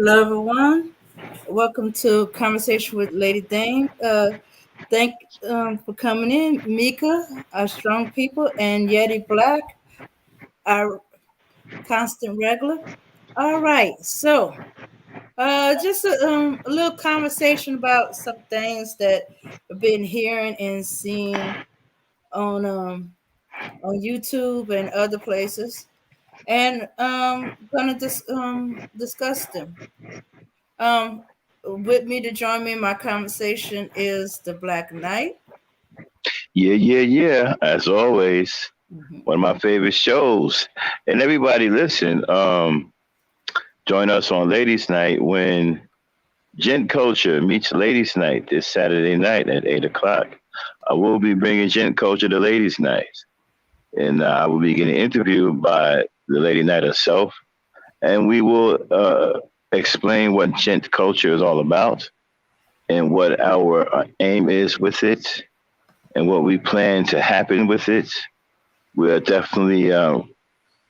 Hello, everyone. Welcome to Conversation with Lady Dame. Thank for coming in, Mika, our strong people, and Yeti Black, our constant regular. All right, so just a little conversation about some things that I've been hearing and seeing on on YouTube and other places, and gonna discuss them. Um, with me to join me in my conversation is the Black Knight. Yeah. As always, Mhm. one of my favorite shows. And everybody listen, join us on Ladies Night when Gent Culture meets Ladies Night this Saturday night at 8 o'clock. I will be bringing Gent Culture to Ladies Night. And I will be getting interviewed by the Lady Night herself. And we will explain what Gent Culture is all about and what our aim is with it and what we plan to happen with it. We're definitely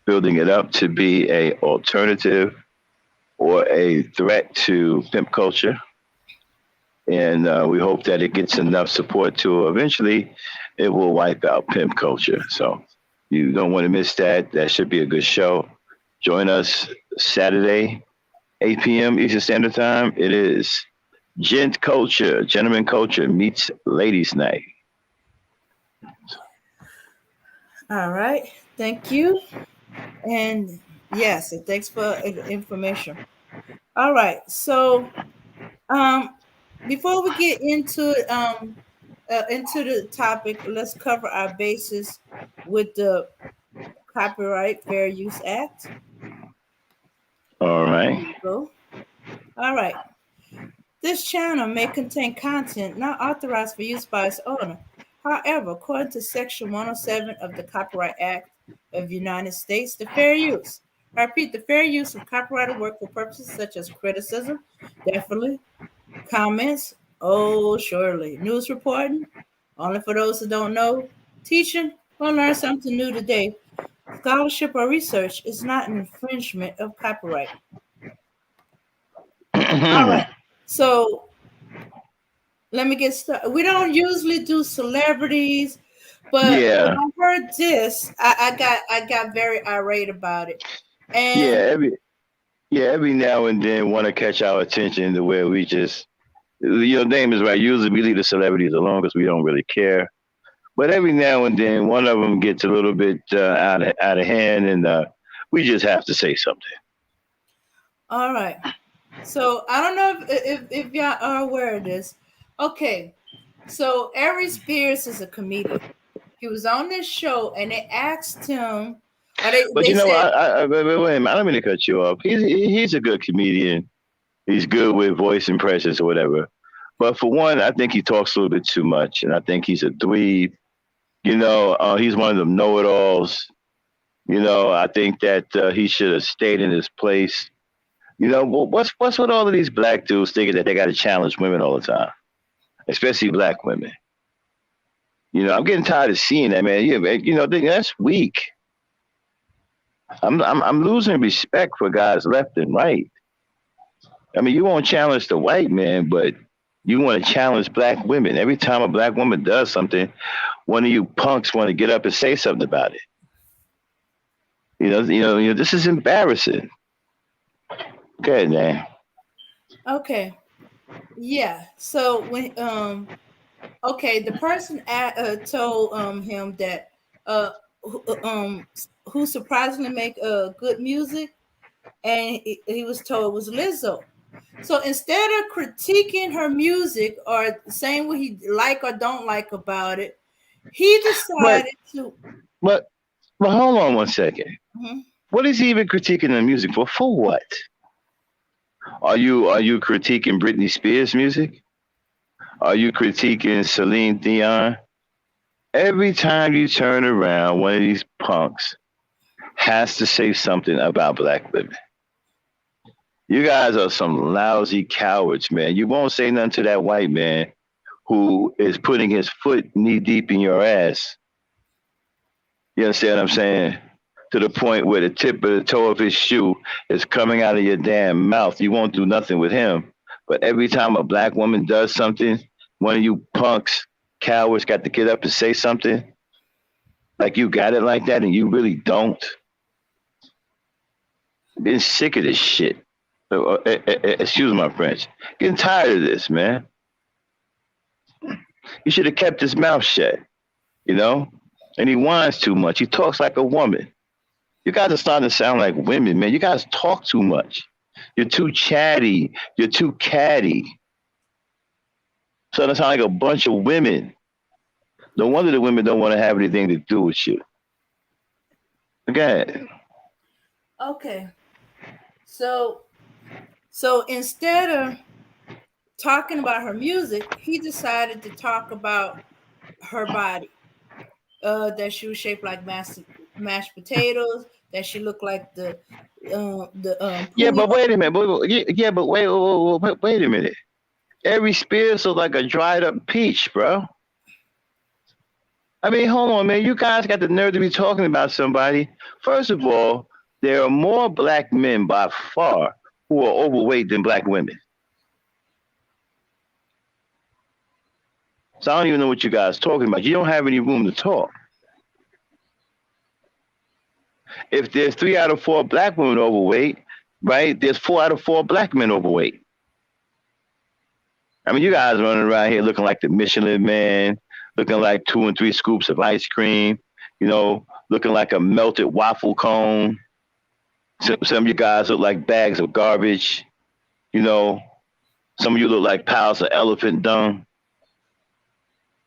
building it up to be a alternative or a threat to pimp culture, and we hope that it gets enough support to eventually it will wipe out pimp culture. So you don't want to miss that. That should be a good show. Join us Saturday, 8 p.m. Eastern Standard Time. It is Gent Culture, Gentleman Culture meets Ladies Night. All right, thank you, and yes, and thanks for information. All right, so um, before we get into the topic, let's cover our bases with the Copyright Fair Use Act. All There right. you go. All right. This channel may contain content not authorized for use by its owner. However, according to Section 107 of the Copyright Act of the United States, the fair use, I repeat, the fair use of copyrighted work for purposes such as criticism, definitely, comments, oh, surely, news reporting, only for those who don't know, teaching, we'll learn something new today. Scholarship or research is not an infringement of copyright. All right. So let me get started. We don't usually do celebrities, but when Yeah. I heard this, I got very irate about it. Yeah. And Every now and then want to catch our attention to where we just, your name is right. Usually we leave the celebrities alone because we don't really care. But every now and then one of them gets a little bit out of hand, and we just have to say something. all right, so I don't know if y'all are aware of this. Okay, so Ari Spears is a comedian. He was on this show, and they asked him, or But they said, wait a minute. I don't mean to cut you off. He's a good comedian. He's good with voice impressions or whatever. But for one, I think he talks a little bit too much, and I think he's a dweeb. He's one of them know-it-alls. I think that he should have stayed in his place. What's with all of these black dudes thinking that they got to challenge women all the time, especially black women? I'm getting tired of seeing that, man. Yeah, man, that's weak. I'm losing respect for guys left and right. I mean, you won't challenge the white man, but you want to challenge black women. Every time a black woman does something, one of you punks want to get up and say something about it. This is embarrassing. Good man. okay, yeah. So when okay, the person told him that uh who surprisingly make good music, and he was told it was Lizzo. So instead of critiquing her music or saying what he like or don't like about it, he But decided to. but but hold on one second. Mhm. What is he even critiquing the music for? For what? Are you critiquing Britney Spears music? Are you critiquing Celine Dion? Every time you turn around, one of these punks has to say something about black women. You guys are some lousy cowards, man. You won't say nothing to that white man who is putting his foot knee deep in your ass. You understand what I'm saying? to the point where the tip of the toe of his shoe is coming out of your damn mouth. You won't do nothing with him. But every time a black woman does something, one of you punks, cowards got to get up and say something like you got it like that and you really don't. I'm getting sick of this shit. Excuse my French. Getting tired of this, man. He should have kept his mouth shut, you know? And he whines too much. He talks like a woman. You guys are starting to sound like women, man. You guys talk too much. You're too chatty. You're too catty. Starting to sound like a bunch of women. No wonder the women don't want to have anything to do with you. Okay. Okay. So instead of talking about her music, he decided to talk about her body. That she was shaped like mashed potatoes. That she looked like the Yeah, pool. but wait a minute. Yeah, but wait a minute. Every Spears look like a dried up peach, bro. I mean, hold on, man. You guys got the nerve to be talking about somebody. First of all, there are more black men by far who are overweight than black women. So I don't even know what you guys are talking about. You don't have any room to talk. If there's 3 out of 4 black women overweight, right, there's 4 out of 4 black men overweight. I mean, you guys running around here looking like the Michelin Man, looking like 2 and 3 scoops of ice cream, you know, looking like a melted waffle cone. Some of you guys look like bags of garbage, you know. Some of you look like piles of elephant dung.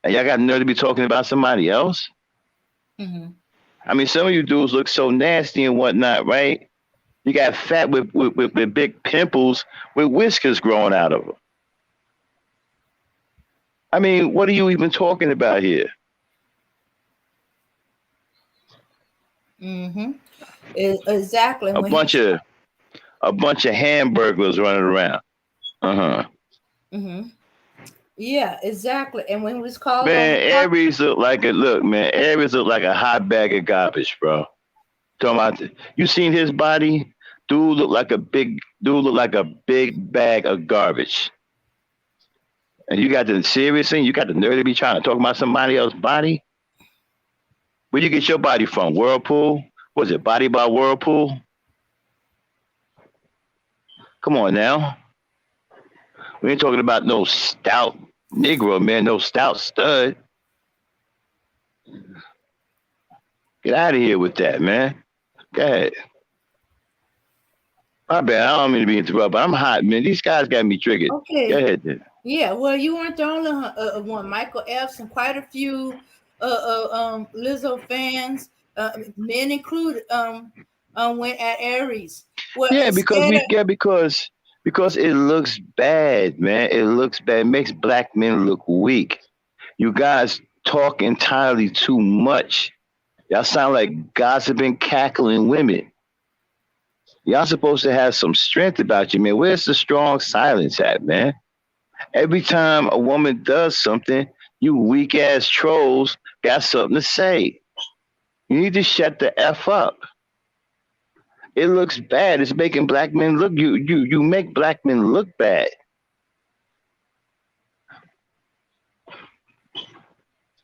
And y'all got nerve to be talking about somebody else? Mm-hmm. I mean, some of you dudes look so nasty and whatnot, right? You got fat with big pimples with whiskers growing out of them. I mean, what are you even talking about here? Mm-hmm. Exactly. A bunch of hamburgers running around. Uh-huh. Mm-hmm. Yeah, exactly. And when he was called Man, on Aries look like Aries look like a hot bag of garbage, bro. Talking about you seen his body? Dude look like a big bag of garbage. And you got the serious thing, you got the nerve to be trying to talk about somebody else's body? Where'd you get your body from? Whirlpool? Was it Body by Whirlpool? Come on now. We ain't talking about no stout Negro, man, no stout stud. Get out of here with that, man. Go ahead. My bad. I don't mean to be interrupted, but I'm hot, man. These guys got me triggered. Okay. Go ahead, then. Yeah, well, you weren't the only one. Michael Epps and quite a few Lizzo fans, men included, went at Aries. Well, Yeah, because it looks bad, man. It looks bad. It makes black men look weak. You guys talk entirely too much. Y'all sound like gossiping, cackling women. Y'all supposed to have some strength about you, man. Where's the strong silence at, man? Every time a woman does something, you weak ass trolls got something to say. You need to shut the F up. It looks bad. It's making black men look. You make black men look bad.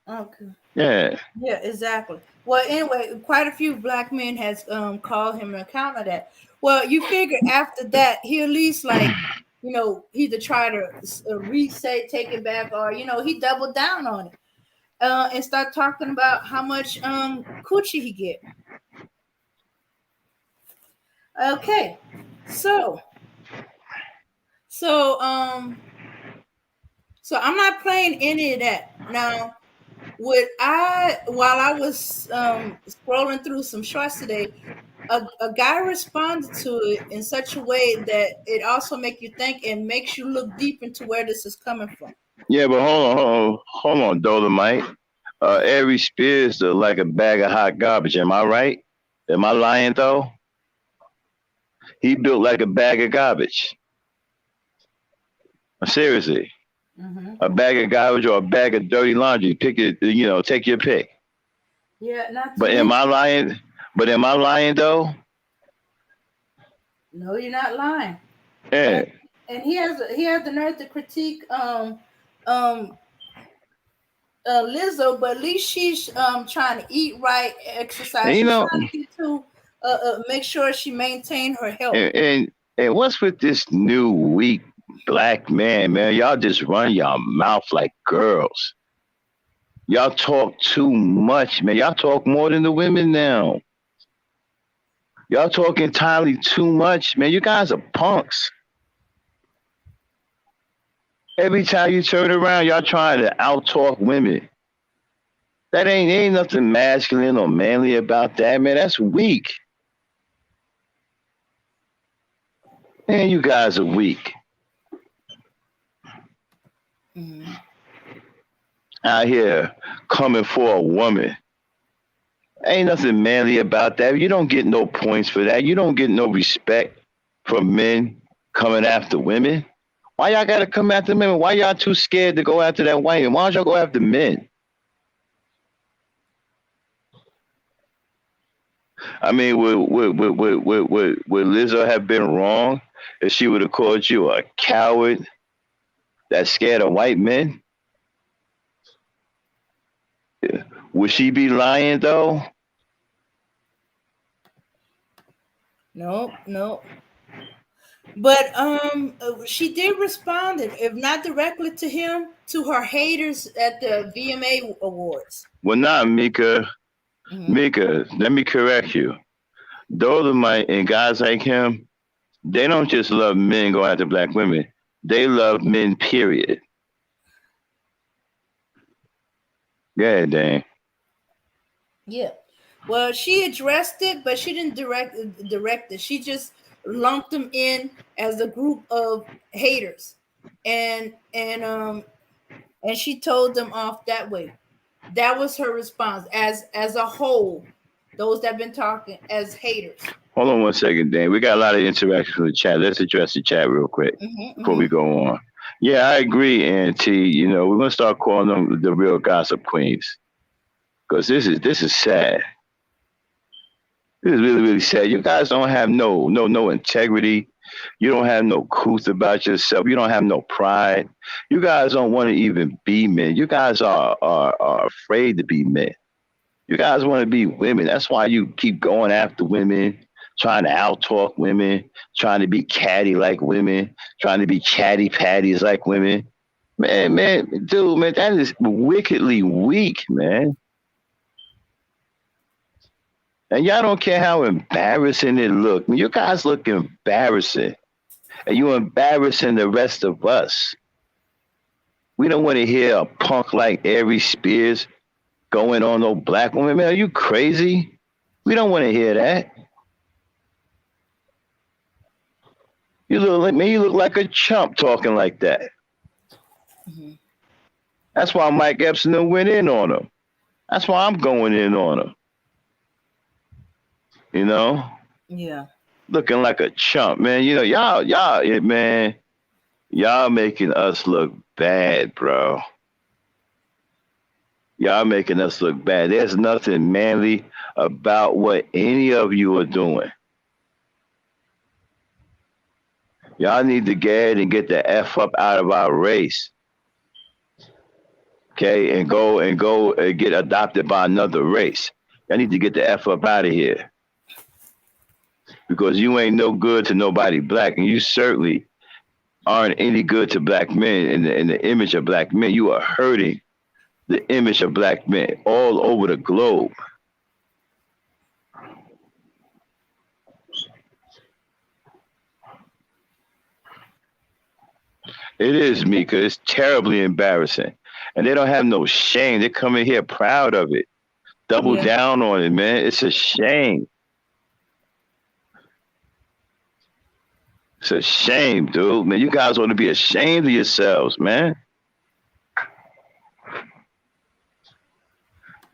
Okay. Yeah. Yeah, exactly. Well, anyway, quite a few black men has called him an account of that. Well, you figure after that he at least either try to reset, take it back, or he doubled down on it and start talking about how much coochie he get. Okay, so I'm not playing any of that now. While I was scrolling through some shorts today, a guy responded to it in such a way that it also makes you think and makes you look deep into where this is coming from. Yeah, but hold on, Dolomite. Aries Spears look like a bag of hot garbage. Am I right? Am I lying though? He built like a bag of garbage. Seriously. Mm-hmm. A bag of garbage or a bag of dirty laundry. Pick it, take your pick. Yeah, not. But am I lying? But am I lying though? No, you're not lying. Yeah. And he has the nerve to critique um Lizzo, but at least she's trying to eat right, And exercise. you She's know, trying to get to make sure she maintain her health. and what's with this new weak black man, man? Y'all just run your mouth like girls. Y'all talk too much, man. Y'all talk more than the women now. Y'all talk entirely too much, man. You guys are punks. Every time you turn around, y'all trying to out talk women. That ain't nothing masculine or manly about that, man. That's weak. Man, you guys are weak. Mm-hmm. Out here coming for a woman. Ain't nothing manly about that. You don't get no points for that. You don't get no respect from men coming after women. Why y'all gotta come after men? Why y'all too scared to go after that woman? Why don't y'all go after men? I mean, would Lizzo have been wrong if she would have called you a coward that's scared of white men? Would she be lying though? No, no. But she did respond, if not directly to him, to her haters at the VMA Awards. Well, not Mika. Hmm. Mika, let me correct you. Dolomite and guys like him, they don't just love men going after black women. They love men, period. Yeah, dang. Yeah. Well, she addressed it, but she didn't direct it. She just lumped them in as a group of haters, and and she told them off that way. That was her response as a whole. Those that have been talking as haters. Hold on one second, Dan. We got a lot of interaction with the chat. Let's address the chat real quick Hmm. before we Hmm. go on. Yeah, I agree, Auntie. You know, we're gonna start calling them the real gossip queens because this is sad. This is really really sad. You guys don't have no integrity. You don't have no truth about yourself. You don't have no pride. You guys don't want to even be men. You guys are afraid to be men. You guys want to be women. That's why you keep going after women, trying to outtalk women, trying to be catty like women, trying to be chatty patties like women. Man, dude, man, that is wickedly weak, man. And y'all don't care how embarrassing it look. You guys look embarrassing. And you embarrassing the rest of us. We don't want to hear a punk like Ari Spears going on no black woman. Man, are you crazy? We don't want to hear that. You look like me. You look like a chump talking like that. Hmm. That's why Mike Epson went in on him. That's why I'm going in on him. You know, Yeah. looking like a chump, man. You know, man, y'all making us look bad, bro. Y'all making us look bad. There's nothing manly about what any of you are doing. Y'all need to get ahead and get the F up out of our race. Okay, and get adopted by another race. Y'all need to get the F up out of here. Because you ain't no good to nobody black, and you certainly aren't any good to black men in the image of black men. You are hurting the image of black men all over the globe. It is, Mika. It's terribly embarrassing. And they don't have no shame. They come in here proud of it. Double Yeah. down on it, man. It's a shame. It's a shame, dude. Man, you guys ought to be ashamed of yourselves, man.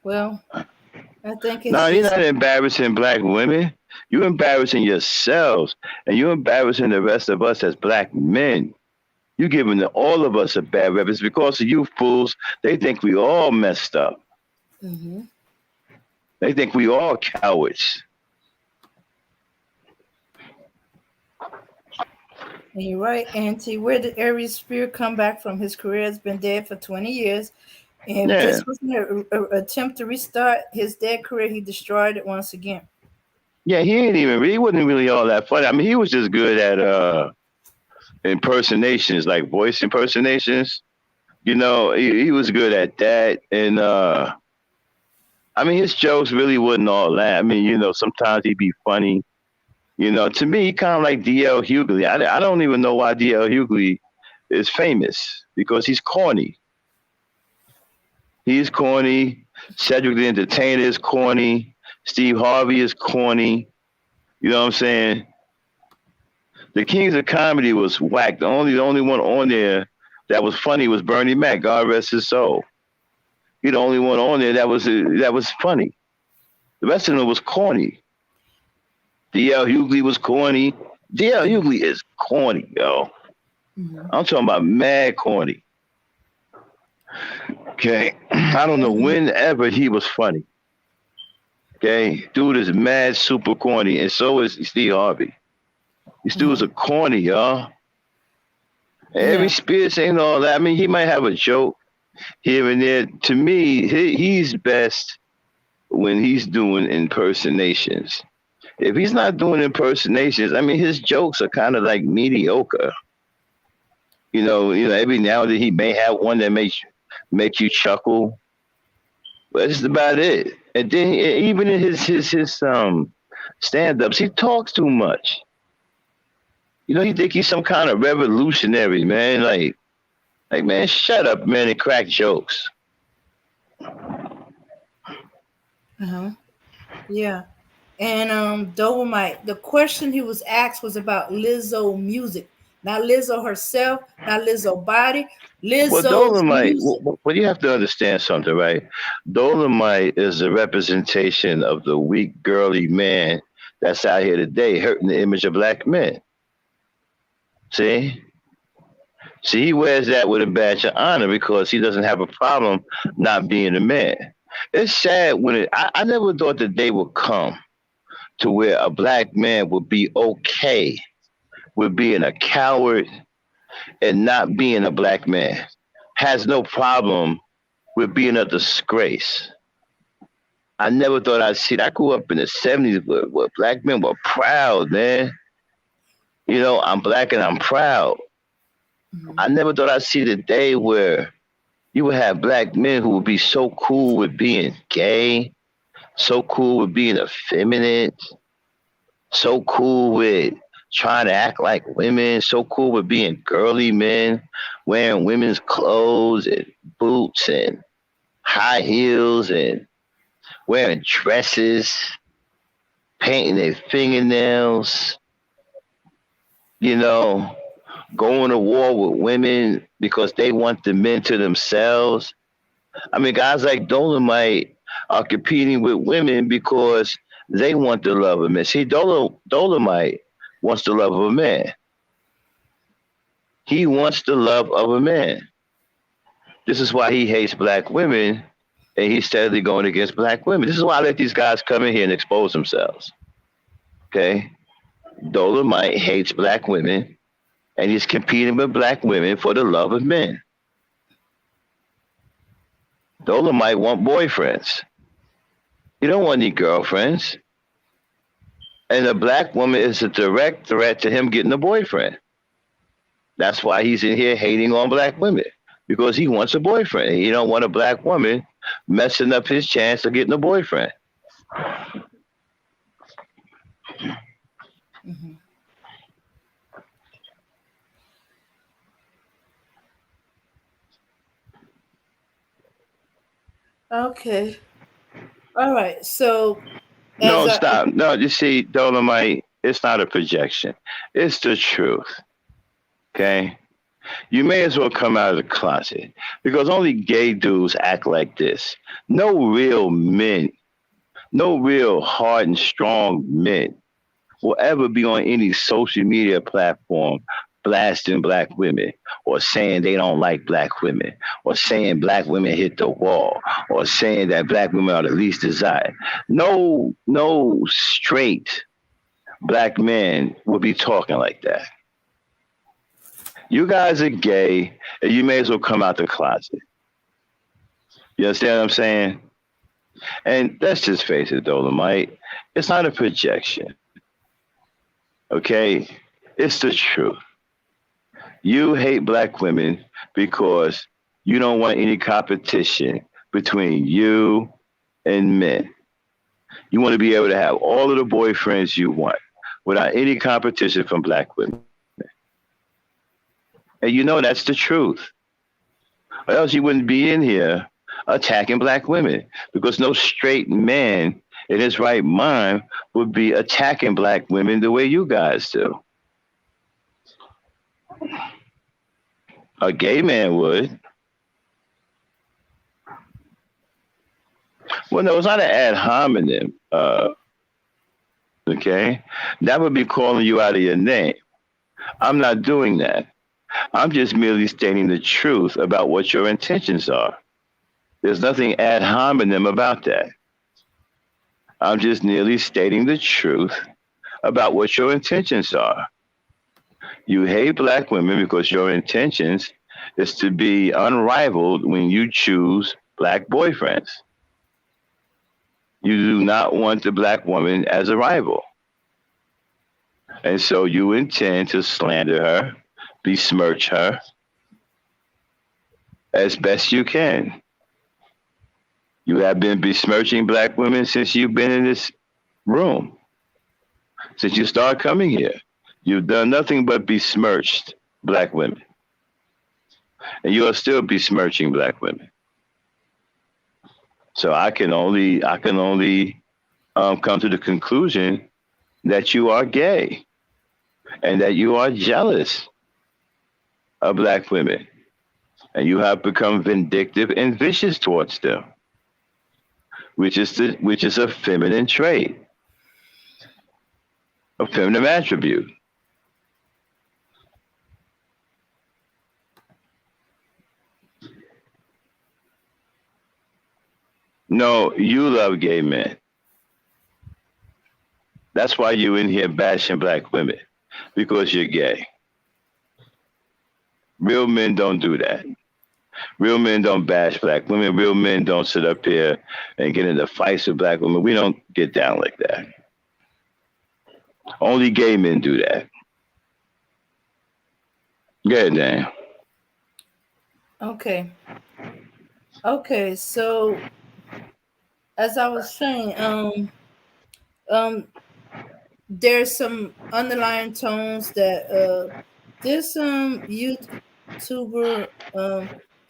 Well, I think No, it's you're just not embarrassing black women. You're embarrassing yourselves. And you're embarrassing the rest of us as black men. You're giving all of us a bad rep. It's because of you fools. They think we all messed up. hmm They think we all cowards. And you're right, Auntie. Where did Aries' spirit come back from? His career has been dead for 20 years. And if Yeah, this was an attempt to restart his dead career, he destroyed it once again. yeah. He wasn't really all that funny. I mean, he was just good at impersonations, like voice impersonations. He was good at that, and I mean, his jokes really wasn't all that. I mean, sometimes he'd be funny. To me, he kind of like D.L. Hughley. I don't even know why D.L. Hughley is famous because he's corny. He's corny. Cedric the Entertainer is corny. Steve Harvey is corny. You know what I'm saying? The Kings of Comedy was whack. The only one on there that was funny was Bernie Mac. God rest his soul. He the only one on there that was funny. The rest of them was corny. D.L. Hughley was corny. D.L. Hughley is corny, yo. Mm-hmm. I'm talking about mad corny. Okay. I don't know Mm-hmm. whenever he was funny. Okay. Dude is mad super corny. And so is Steve Harvey. These dudes Mm-hmm. are corny, y'all. Every Yeah. Spears ain't all that. I mean, he might have a joke here and there. To me, he's best when he's doing impersonations. If he's not doing impersonations, I mean, his jokes are kind of like mediocre. Every now and then he may have one that make you chuckle, but that's about it. And then even in his stand ups, he talks too much. He think he's some kind of revolutionary, man. Like man, shut up, man, and crack jokes. Uh-huh. Yeah. And Dolomite, the question he was asked was about Lizzo music. Not Lizzo herself, not Lizzo body, Well, Lizzo's Dolomite, music. well, you have to understand something, right? Dolomite is a representation of the weak, girly man that's out here today, hurting the image of black men. See? See, he wears that with a badge of honor because he doesn't have a problem not being a man. It's sad I never thought the day would come to where a black man would be okay with being a coward and not being a black man. Has no problem with being a disgrace. I never thought I'd see it. I grew up in the 70s where black men were proud, man. I'm black and I'm proud. Mm-hmm. I never thought I'd see the day where you would have black men who would be so cool with being gay, so cool with being effeminate, so cool with trying to act like women, so cool with being girly men, wearing women's clothes and boots and high heels and wearing dresses, painting their fingernails, you know, going to war with women because they want the men to themselves. I mean, guys like Dolomite are competing with women because they want the love of men. See, Dolomite wants the love of a man. He wants the love of a man. This is why he hates black women and he's steadily going against black women. This is why I let these guys come in here and expose themselves. Okay? Dolomite hates black women and he's competing with black women for the love of men. Dolomite want boyfriends. He don't want any girlfriends. And a black woman is a direct threat to him getting a boyfriend. That's why he's in here hating on black women. Because he wants a boyfriend. He don't want a black woman messing up his chance of getting a boyfriend. Mm-hmm. Okay. All right. So as No, a stop. No, you see, Dolomite, it's not a projection. It's the truth. Okay? You may as well come out of the closet because only gay dudes act like this. No real men, no real hard and strong men will ever be on any social media platform blasting black women or saying they don't like black women or saying black women hit the wall or saying that black women are the least desired. No straight black man will be talking like that. You guys are gay, and you may as well come out the closet. You understand what I'm saying? And let's just face it, Dolomite. It's not a projection, okay? It's the truth. You hate black women because you don't want any competition between you and men. You want to be able to have all of the boyfriends you want without any competition from black women. And you know that's the truth. Or else you wouldn't be in here attacking black women because no straight man in his right mind would be attacking black women the way you guys do. A gay man would. Well, no, it's not an ad hominem. Okay, that would be calling you out of your name. I'm not doing that. I'm just merely stating the truth about what your intentions are. There's nothing ad hominem about that. I'm just merely stating the truth about what your intentions are. You hate black women because your intentions is to be unrivaled when you choose black boyfriends. You do not want the black woman as a rival. And so you intend to slander her, besmirch her as best you can. You have been besmirching black women since you've been in this room, since you started coming here. You've done nothing but besmirched black women. And you are still besmirching black women. So I can only come to the conclusion that you are gay and that you are jealous of black women and you have become vindictive and vicious towards them, which is a feminine trait, a feminine attribute. No, you love gay men. That's why you in here bashing black women because you're gay. Real men don't do that. Real men don't bash black women. Real men don't sit up here and get into fights with black women. We don't get down like that. Only gay men do that. Go ahead, Dan. Okay. Okay. So as I was saying, there's some underlying tones that this YouTuber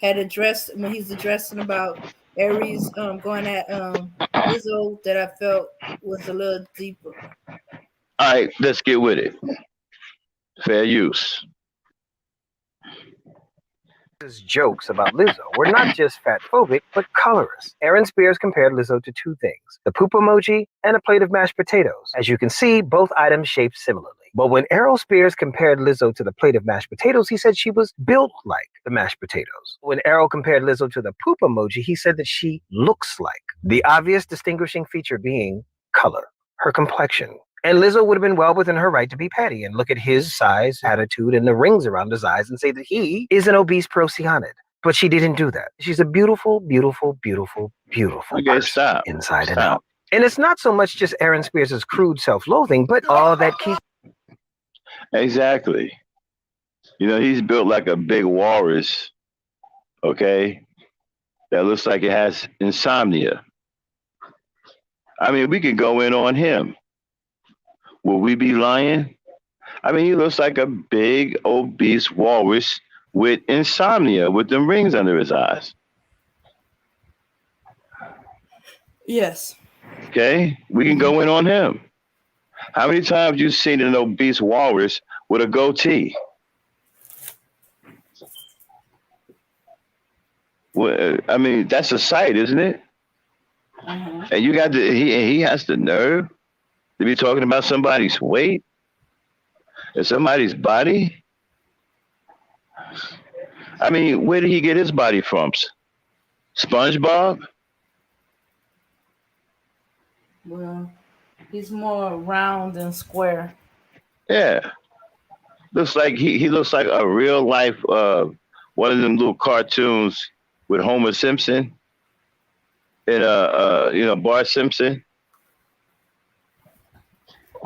had addressed when he's addressing about Aries going at Lizzo that I felt was a little deeper. All right, let's get with it. Fair use. His jokes about Lizzo were not just fat phobic, but colorist. Aaron Spears compared Lizzo to two things, the poop emoji and a plate of mashed potatoes. As you can see, both items shaped similarly. But when Errol Spears compared Lizzo to the plate of mashed potatoes, he said she was built like the mashed potatoes. When Errol compared Lizzo to the poop emoji, he said that she looks like. The obvious distinguishing feature being color, her complexion. And Lizzo would have been well within her right to be petty and look at his size, attitude, and the rings around his eyes and say that he is an obese procyanid. But she didn't do that. She's a beautiful, beautiful, beautiful, beautiful Okay, person stop. inside and Stop. out. And it's not so much just Aaron Spears' crude self-loathing, but all that keeps Exactly. You know, he's built like a big walrus, okay, that looks like it has insomnia. I mean, we could go in on him. Will we be lying? I mean, he looks like a big, obese walrus with insomnia, with them rings under his eyes. Yes. Okay? We can go in on him. How many times you seen an obese walrus with a goatee? Well, I mean, that's a sight, isn't it? And you got he has the nerve to be talking about somebody's weight and somebody's body. I mean, where did he get his body from? SpongeBob? Well, he's more round and square. Yeah. Looks like he looks like a real life one of them little cartoons with Homer Simpson and Bart Simpson,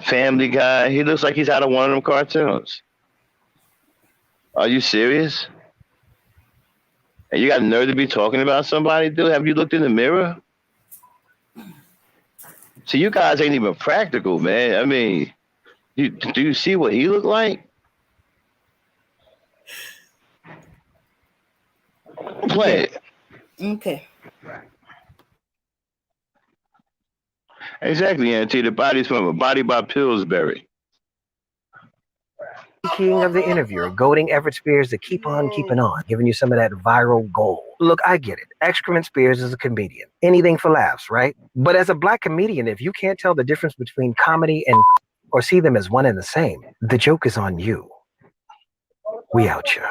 Family Guy. He looks like he's out of one of them cartoons. Are you serious? And you got nerve to be talking about somebody, dude? Have you looked in the mirror? See, you guys ain't even practical, man. I mean, do you see what he looked like? Play Yeah. it. Okay. Exactly, Auntie. The body's from a body by Pillsbury. King of the interviewer, goading Everett Spears to keep on keeping on, giving you some of that viral gold. Look, I get it. Excrement Spears is a comedian. Anything for laughs, right? But as a black comedian, if you can't tell the difference between comedy and or see them as one and the same, the joke is on you. We out here.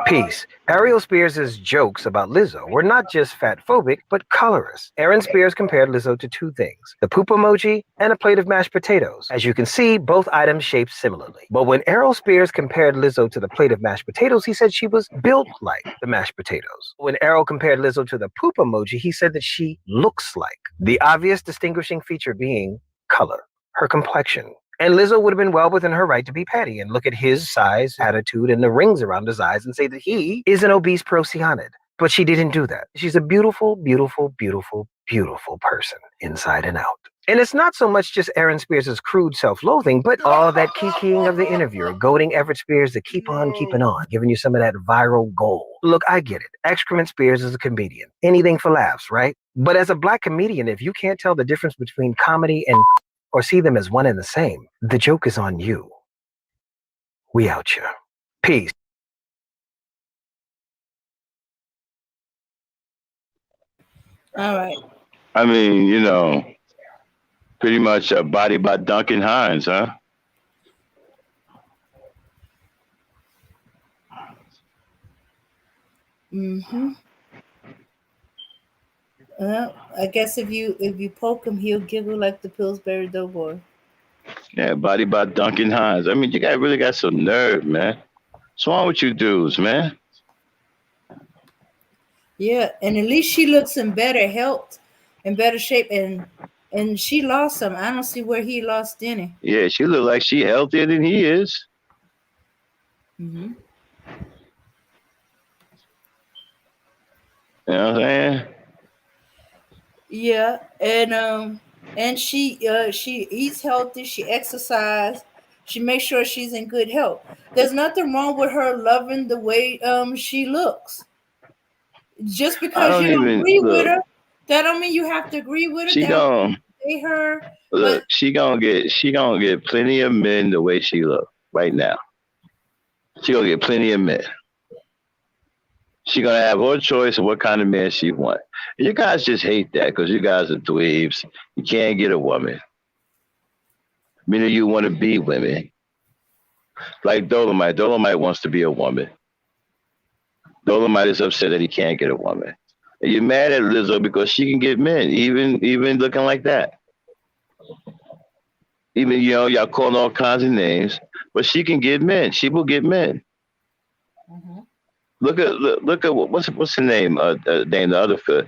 Peace. Ariel Spears' jokes about Lizzo were not just fat-phobic, but colorist. Aaron Spears compared Lizzo to two things, the poop emoji and a plate of mashed potatoes. As you can see, both items shaped similarly. But when Ariel Spears compared Lizzo to the plate of mashed potatoes, he said she was built like the mashed potatoes. When Ariel compared Lizzo to the poop emoji, he said that she looks like. The obvious distinguishing feature being color, her complexion. And Lizzo would have been well within her right to be petty and look at his size, attitude, and the rings around his eyes and say that he is an obese procyanid. But she didn't do that. She's a beautiful, beautiful, beautiful, beautiful person, inside and out. And it's not so much just Aaron Spears' crude self-loathing, but all that kikiing of the interviewer, goading Everett Spears to keep on keeping on, giving you some of that viral gold. Look, I get it. Excrement Spears is a comedian. Anything for laughs, right? But as a black comedian, if you can't tell the difference between comedy and or see them as one and the same, the joke is on you. We out here. Peace. All right. I mean, pretty much a body by Duncan Hines, huh? Mm-hmm. I guess if you poke him, he'll giggle like the Pillsbury Doughboy. Yeah, body by Duncan Hines. I mean, you guys really got some nerve, man. What's wrong with you dudes, man? Yeah, and at least she looks in better health, in better shape, and she lost some. I don't see where he lost any. Yeah, she look like she healthier than he is. Hmm. You know what I'm saying? Yeah, and she eats healthy. She exercise. She makes sure she's in good health. There's nothing wrong with her loving the way she looks. Just I because don't you don't even agree with look. her, that don't mean you have to agree with her. She That don't mean gon' you hate her. But look. She gonna get plenty of men the way she look right now. She gonna get plenty of men. She gonna have her choice of what kind of man she want. And you guys just hate that because you guys are dweebs. You can't get a woman. Many of you want to be women. Like Dolomite. Dolomite wants to be a woman. Dolomite is upset that he can't get a woman. And you're mad at Lizzo because she can get men, even looking like that. Even y'all calling all kinds of names, but she can get men. She will get men. Mhm. Look at what's her name? Name the other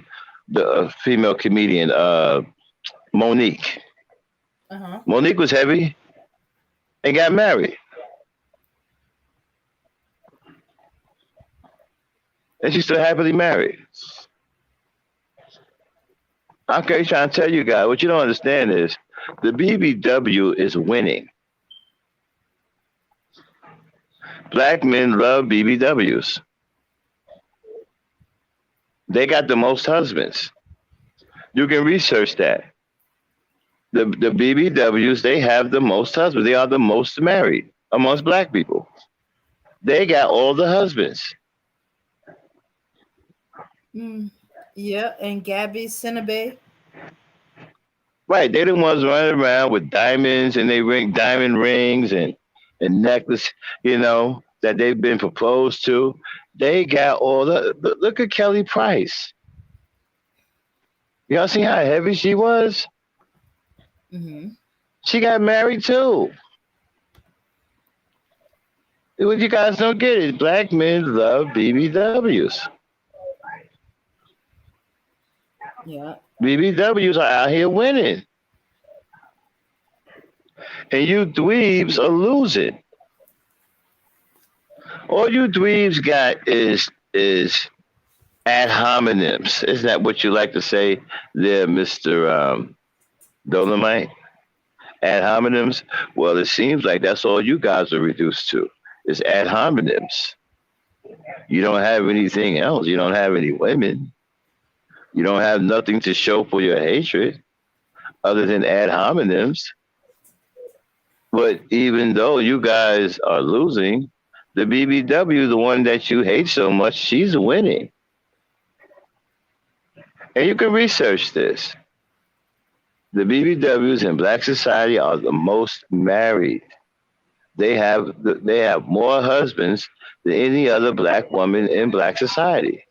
the female comedian, Monique. Uh-huh. Monique was heavy and got married, and she's still happily married. Okay, trying to tell you guys what you don't understand is the BBW is winning. Black men love BBWs. They got the most husbands. You can research that. The BBWs, they have the most husbands. They are the most married amongst black people. They got all the husbands. Mm. Yeah, and Gabby Sinebe. Right. They the ones running around with diamonds and they ring diamond rings and necklace, that they've been proposed to. They got all look at Kelly Price. Y'all see how heavy she was? Mm-hmm. She got married too. What you guys don't get is black men love BBWs. Yeah. BBWs are out here winning, and you dweebs are losing. All you dweebs got is ad hominems. Isn't that what you like to say there, Mister Dolomite? Ad hominems. Well, it seems like that's all you guys are reduced to is ad hominems. You don't have anything else. You don't have any women. You don't have nothing to show for your hatred other than ad hominems. But even though you guys are losing, the BBW, the one that you hate so much, she's winning. And you can research this. The BBWs in black society are the most married. They have more husbands than any other black woman in black society.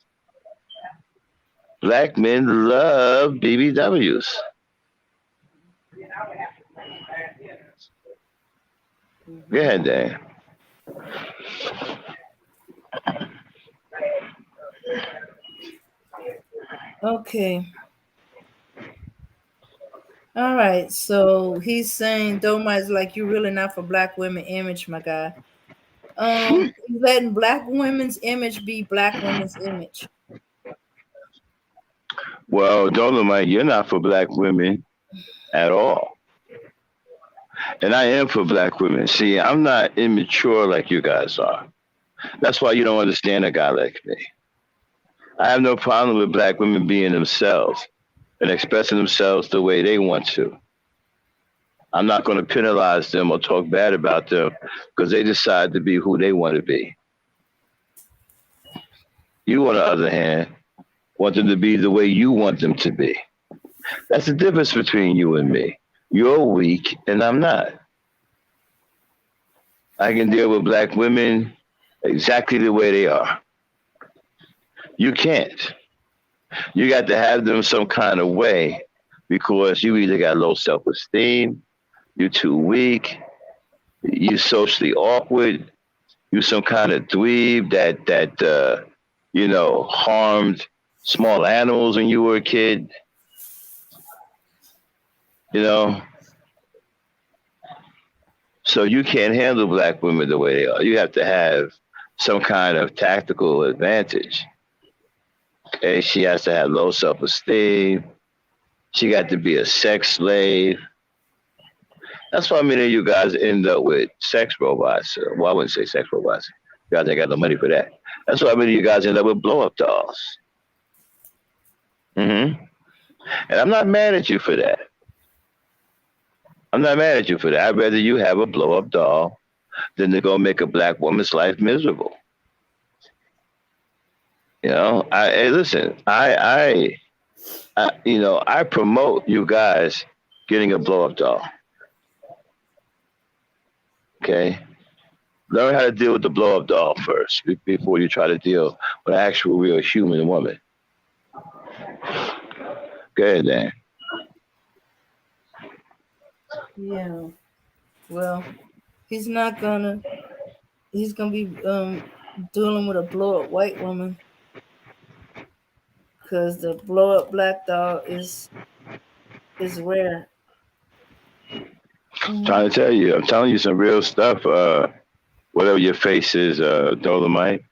Black men love BBWs. Go ahead, Dan. Okay. All right. So he's saying Doma is like you really not for black women image, my guy. Letting black women's image be black women's image. Well, Dolomite, you're not for black women at all. And I am for black women. See, I'm not immature like you guys are. That's why you don't understand a guy like me. I have no problem with black women being themselves and expressing themselves the way they want to. I'm not going to penalize them or talk bad about them because they decide to be who they want to be. You, on the other hand, want them to be the way you want them to be. That's the difference between you and me. You're weak and I'm not. I can deal with black women exactly the way they are. You can't. You got to have them some kind of way because you either got low self-esteem, you're too weak, you're socially awkward, you're some kind of dweeb that harmed small animals when you were a kid. You know, so you can't handle black women the way they are. You have to have some kind of tactical advantage. Okay, she has to have low self-esteem. She got to be a sex slave. That's why many of you guys end up with sex robots. Well, I wouldn't say sex robots. You guys ain't got no money for that. That's why many of you guys end up with blow-up dolls. And I'm not mad at you for that. I'm not mad at you for that. I'd rather you have a blow-up doll than to go make a black woman's life miserable. Listen. I promote you guys getting a blow-up doll. Okay, learn how to deal with the blow-up doll first before you try to deal with an actual, real human woman. Go ahead, Dan. Yeah. Well, he's not gonna. He's gonna be dealing with a blow up white woman because the blow up black doll is rare. Trying to tell you, I'm telling you some real stuff. Whatever your face is, Dolomite.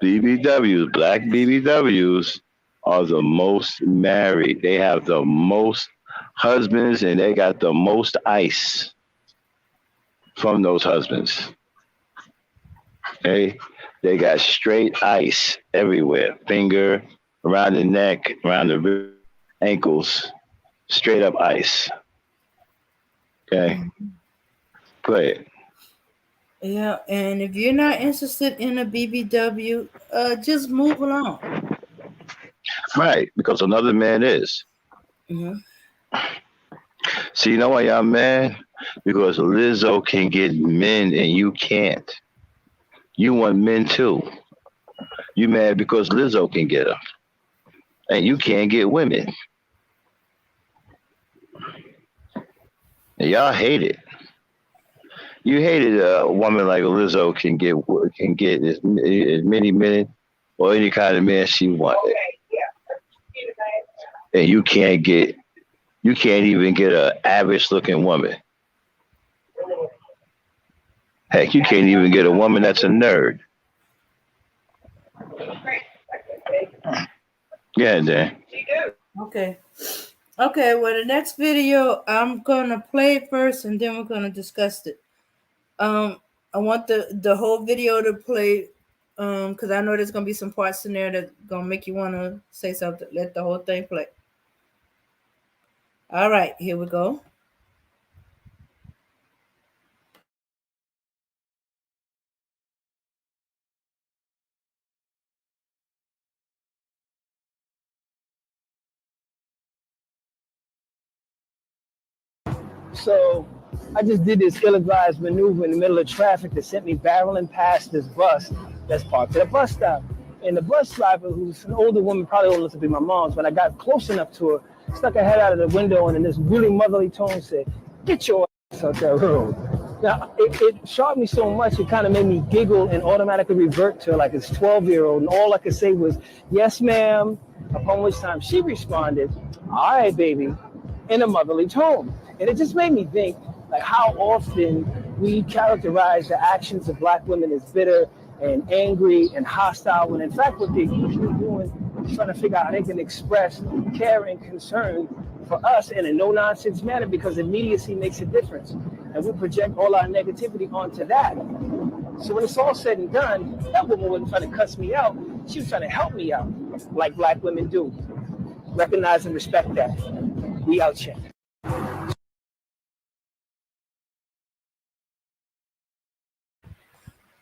BBWs, black BBWs are the most married. They have the most husbands and they got the most ice from those husbands. Okay? They got straight ice everywhere. Finger, around the neck, around the ankles. Straight up ice. Okay? Go ahead. Yeah, and if you're not interested in a BBW, just move along. Right, because another man is. Mm-hmm. See, you know why y'all mad? Because Lizzo can get men and you can't. You want men too. You mad because Lizzo can get them. And you can't get women. And y'all hate it. You hated a woman like Lizzo can get as many men or any kind of man she wanted, and you can't even get a average looking woman. Heck, you can't even get a woman that's a nerd. Yeah, Dan. Okay. Okay, well, the next video, I'm gonna play it first, and then we're gonna discuss it. I want the whole video to play, because I know there's gonna be some parts in there that gonna make you wanna say something. Let the whole thing play. All right, here we go. So I just did this ill-advised maneuver in the middle of traffic that sent me barreling past this bus that's parked at a bus stop. And the bus driver, who's an older woman, probably old enough to be my mom's, when I got close enough to her, stuck her head out of the window and in this really motherly tone said, "Get your ass out that road." Now, it shocked me so much, it kind of made me giggle and automatically revert to like this 12-year-old. And all I could say was, "Yes, ma'am." Upon which time she responded, "All right, baby," in a motherly tone. And it just made me think like how often we characterize the actions of black women as bitter and angry and hostile, when in fact what they're doing is trying to figure out how they can express care and concern for us in a no-nonsense manner, because immediacy makes a difference. And we project all our negativity onto that. So when it's all said and done, that woman wasn't trying to cuss me out. She was trying to help me out, like black women do. Recognize and respect that. We out here.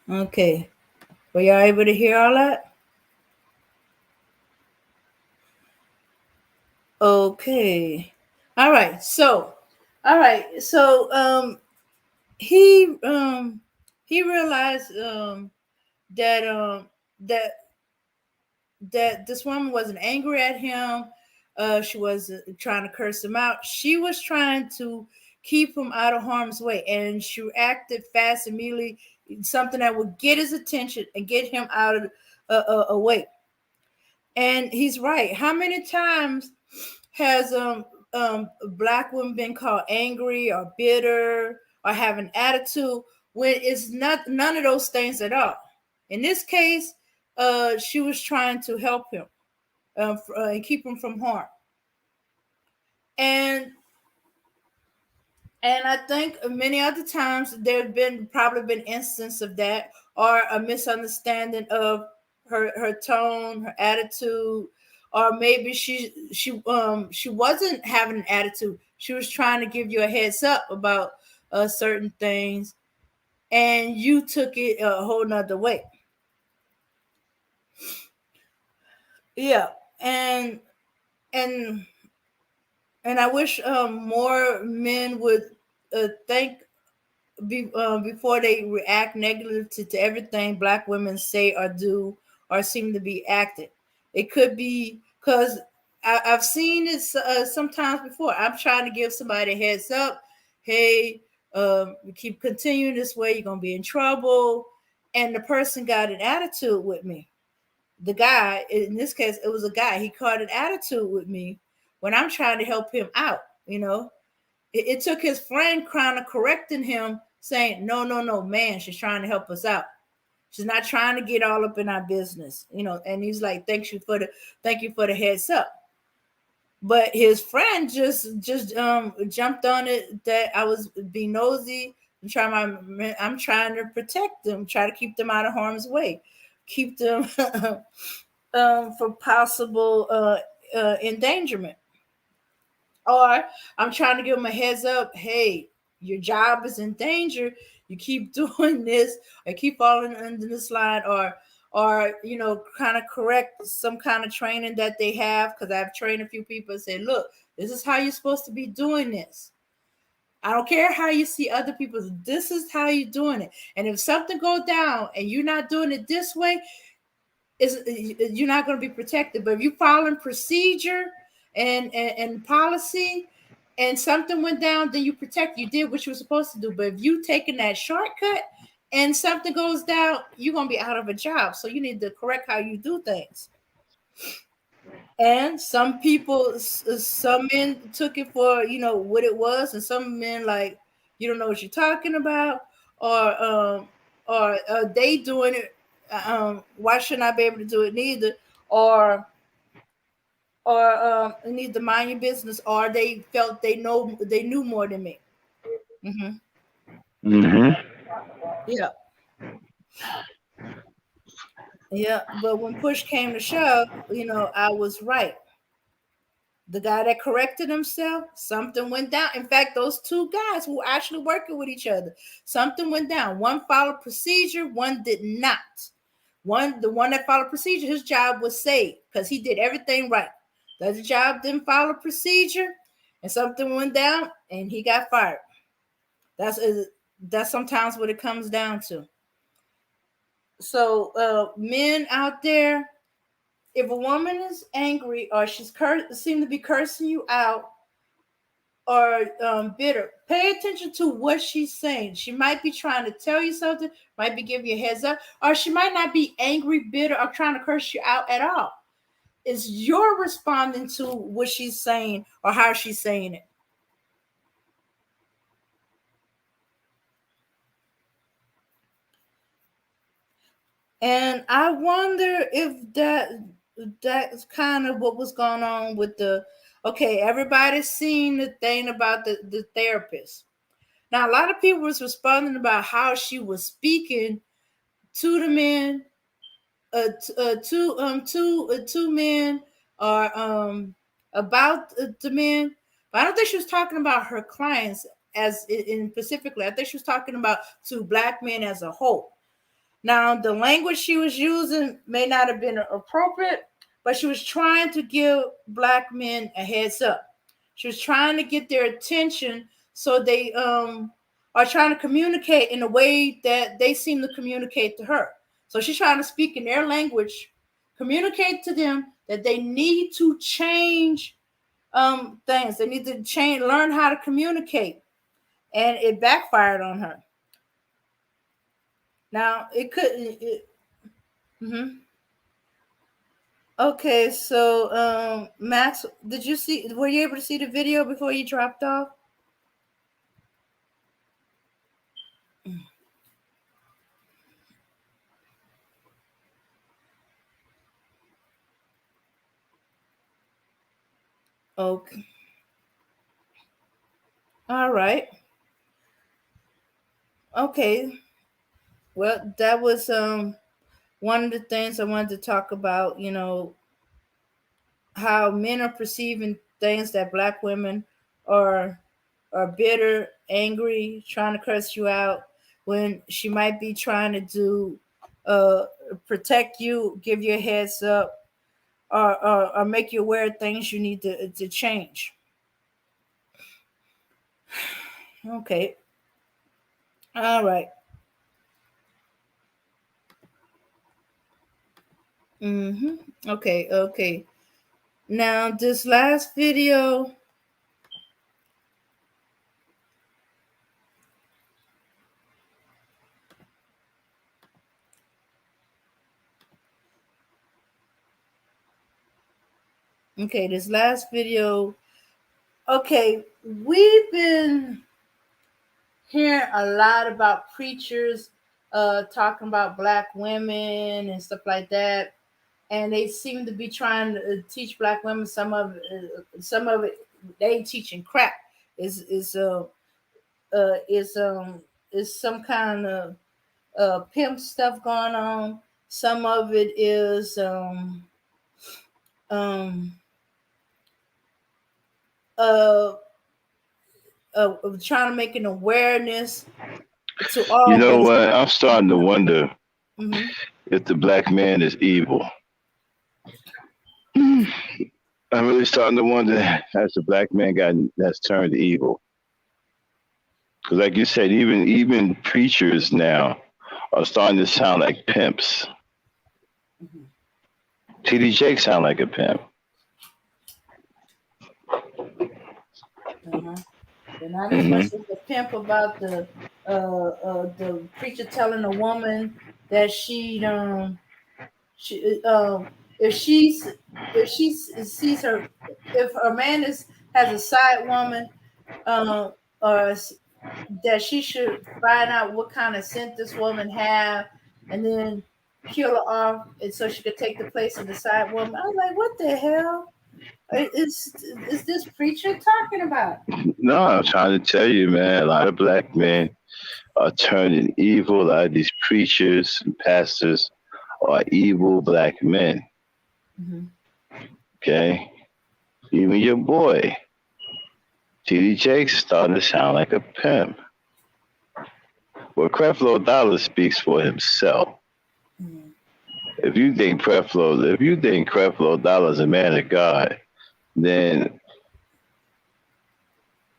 Okay, were y'all able to hear all that? Okay. All right. So he he realized that that this woman wasn't angry at him. She wasn't trying to curse him out. She was trying to keep him out of harm's way, and she acted fast immediately, something that would get his attention and get him out of away. And he's right. How many times has black women been called angry or bitter or have an attitude when it's not none of those things at all? In this case, she was trying to help him and keep him from harm. And I think many other times there've been probably been instance of that, or a misunderstanding of her tone, her attitude, or maybe she wasn't having an attitude. She was trying to give you a heads up about certain things, and you took it a whole nother way. Yeah, and and I wish more men would think before they react negatively to everything black women say or do or seem to be acting. It could be because I've seen it sometimes before. I'm trying to give somebody a heads up. Hey, you keep continuing this way, you're gonna be in trouble. And the person got an attitude with me. The guy, in this case, it was a guy. He caught an attitude with me when I'm trying to help him out. It took his friend kind of correcting him, saying, "No, no, no, man, she's trying to help us out. She's not trying to get all up in our business." And he's like, thank you for the heads up. But his friend just jumped on it that I was being nosy. I'm trying to protect them, try to keep them out of harm's way, keep them for possible endangerment. Or I'm trying to give them a heads up. Hey, your job is in danger. You keep doing this, or keep falling under this line, or kind of correct some kind of training that they have. Because I've trained a few people and say, look, this is how you're supposed to be doing this. I don't care how you see other people. This is how you're doing it. And if something goes down and you're not doing it this way, you're not going to be protected. But if you following procedure and policy, and something went down, then you protect. You did what you were supposed to do. But if you taking that shortcut and something goes down, you're gonna be out of a job. So you need to correct how you do things. And some people, some men took it for what it was, and some men like you don't know what you're talking about, or they doing it. Why shouldn't I be able to do it neither? Or need to mind your business, or they felt they knew more than me. Hmm. Mm-hmm. Yeah, yeah. But when push came to shove, I was right. The guy that corrected himself, something went down. In fact, those two guys who were actually working with each other, something went down. One followed procedure, one did not. The one that followed procedure, his job was saved because he did everything right. The other job didn't follow procedure, and something went down, and he got fired. That's that's sometimes what it comes down to. So, men out there, if a woman is angry or seem to be cursing you out or bitter, pay attention to what she's saying. She might be trying to tell you something, might be giving you a heads up, or she might not be angry, bitter, or trying to curse you out at all. It's your responding to what she's saying or how she's saying it. And I wonder if that's kind of what was going on with okay, everybody's seen the thing about the therapist. Now, a lot of people was responding about how she was speaking to the men, two men, or about the men. But I don't think she was talking about her clients as in specifically. I think she was talking about two black men as a whole. Now, the language she was using may not have been appropriate, but she was trying to give black men a heads up. She was trying to get their attention so they are trying to communicate in a way that they seem to communicate to her. So she's trying to speak in their language, communicate to them that they need to change things. They need to learn how to communicate. And it backfired on her. Now, it could. Mhm. Okay, so Max, did you see? Were you able to see the video before you dropped off? Okay, all right. Okay, well, that was one of the things I wanted to talk about. How men are perceiving things that black women are are bitter, angry, trying to curse you out when she might be trying to do uh protect you, give you a heads up, or make you aware of things you need to change. Okay. All right. Mm-hmm. Okay. Okay. Now this last video. Okay, this last video. Okay, we've been hearing a lot about preachers talking about black women and stuff like that, and they seem to be trying to teach black women some of it they teaching crap is is some kind of pimp stuff going on. Some of it is um uh, trying to make an awareness to You all, but know it's what? I'm starting to wonder mm-hmm. if the black man is evil. I'm really starting to wonder has the black man that's turned evil? Because, like you said, even preachers now are starting to sound like pimps. TD Jake sound like a pimp. Uh-huh. But not as much Hmm. as the pimp about the preacher telling a woman that she if she sees her, if a man is has a side woman, uh, or that she should find out what kind of scent this woman have, and then kill her off, and so she could take the place of the side woman. I was like, what the hell is this preacher talking about? No, I'm trying to tell you, man. A lot of black men are turning evil. A lot of these preachers and pastors are evil black men. Hmm. Okay, even your boy TD Jakes starting to sound like a pimp. Well, Creflo Dollar speaks for himself. Hmm. If you think Creflo Dollar is a man of God, then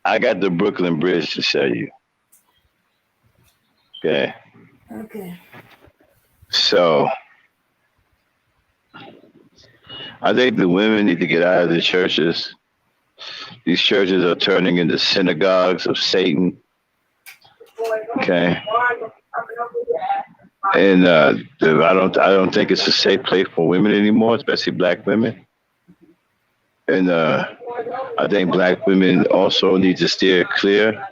I got the Brooklyn Bridge to show you. Okay, Okay. so I think the women need to get out of the churches. These churches are turning into synagogues of Satan. Okay, and I don't think it's a safe place for women anymore, especially black women. And I think black women also need to steer clear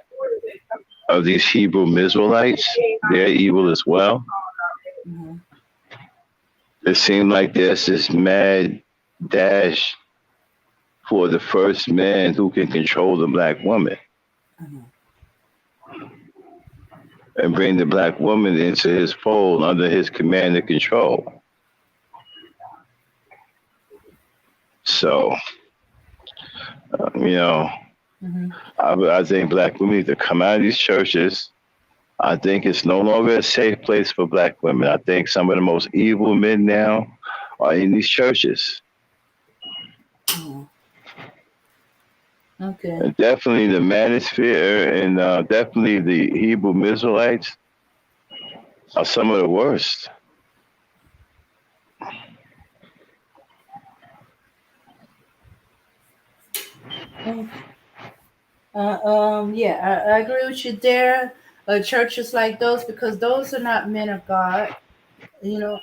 of these Hebrew Israelites. They're evil as well. Hmm. It seemed like there's this mad dash for the first man who can control the black woman Hmm. and bring the black woman into his fold under his command and control. So, you know, Hmm. I think black women need to come out of these churches. I think it's no longer a safe place for black women. I think some of the most evil men now are in these churches. Hmm. Okay. And definitely the manosphere and definitely the Hebrew Israelites are some of the worst. Yeah, I agree with you there. Churches like those, because those are not men of God. You know,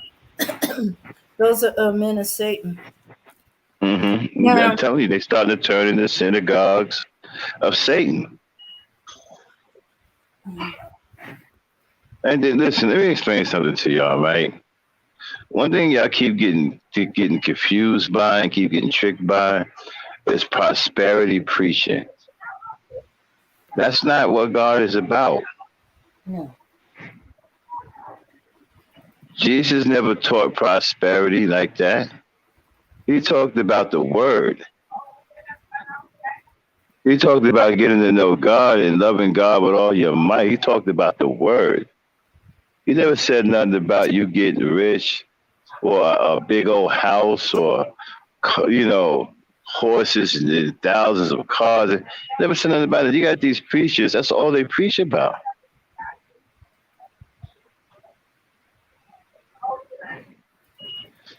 those are men of Satan. I'm Now, telling you, they started to turn into synagogues of Satan. And then listen, let me explain something to y'all, right? One thing y'all keep getting confused by and keep getting tricked by is prosperity preaching. That's not what God is about. no. Jesus never taught prosperity like that. He talked about the word. He talked about getting to know God and loving God with all your might. He talked about the word. He never said nothing about you getting rich or a big old house or, you know, horses and thousands of cars. He never said nothing about it. You got these preachers. That's all they preach about.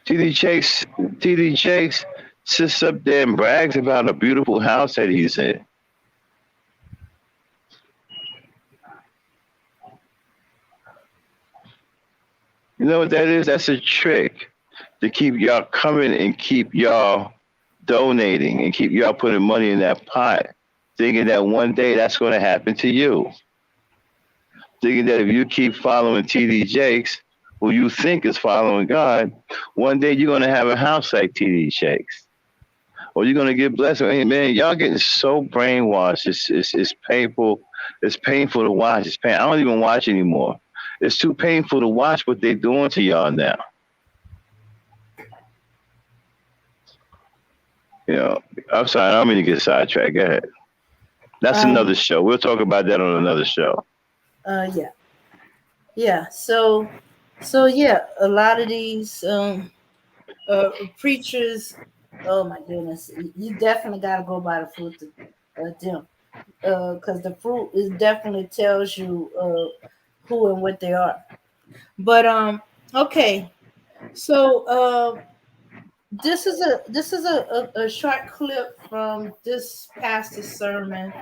TD Jakes, TD Jakes sits up there and brags about a beautiful house that he's in. You know what that is? That's a trick to keep y'all coming and keep y'all donating and keep y'all putting money in that pot, thinking that one day that's going to happen to you. Thinking that if you keep following TD Jakes, who you think is following God, one day you're going to have a house like TD Jakes. Or you're going to get blessed. Hey, man, y'all getting so brainwashed. It's painful. It's painful to watch. I don't even watch anymore. It's too painful to watch what they're doing to y'all now. You know, I'm sorry, I don't mean to get sidetracked. Go ahead. That's Um. another show. We'll talk about that on another show. Yeah. Yeah. So, a lot of these preachers. Oh my goodness, you definitely got to go by the fruit of them, because the fruit is definitely tells you who and what they are. But okay, so This is a short clip from this pastor's sermon.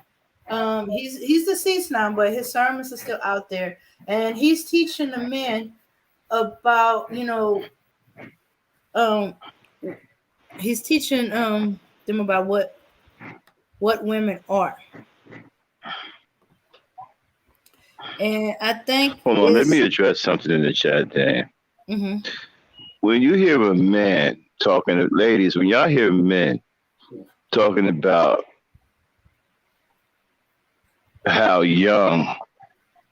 He's deceased now, but his sermons are still out there, and he's teaching the men about um he's teaching them about what women are, and I think Hold on, let me is address something in the chat, Dan. hmm When you hear a man talking to ladies, when y'all hear men talking about how young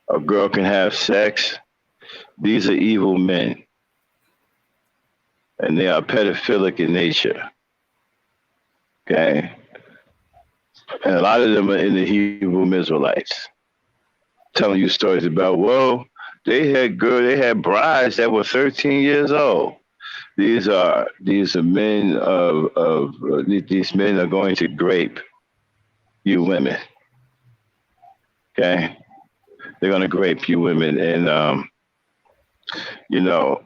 a girl can have sex, these are evil men, and they are pedophilic in nature. Okay, and a lot of them are in the Hebrew Israelites, telling you stories about, well, they had brides that were 13 years old. These are men these men are going to grape you women. Okay, they're going to grape you women, and you know,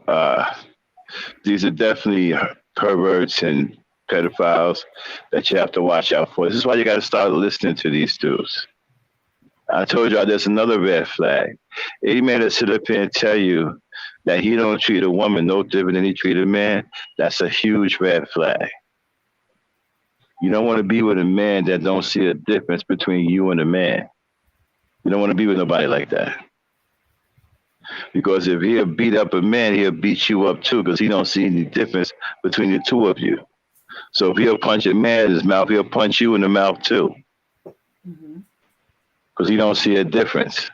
these are definitely perverts and pedophiles that you have to watch out for. This is why you got to start listening to these dudes. I told y'all there's another red flag. Any man that sit up here and tell you that he don't treat a woman no different than he treat a man, that's a huge red flag. You don't want to be with a man that don't see a difference between you and a man. You don't want to be with nobody like that. Because if he'll beat up a man, he'll beat you up too, because he don't see any difference between the two of you. So if he'll punch a man in his mouth, he'll punch you in the mouth too, because he don't see a difference.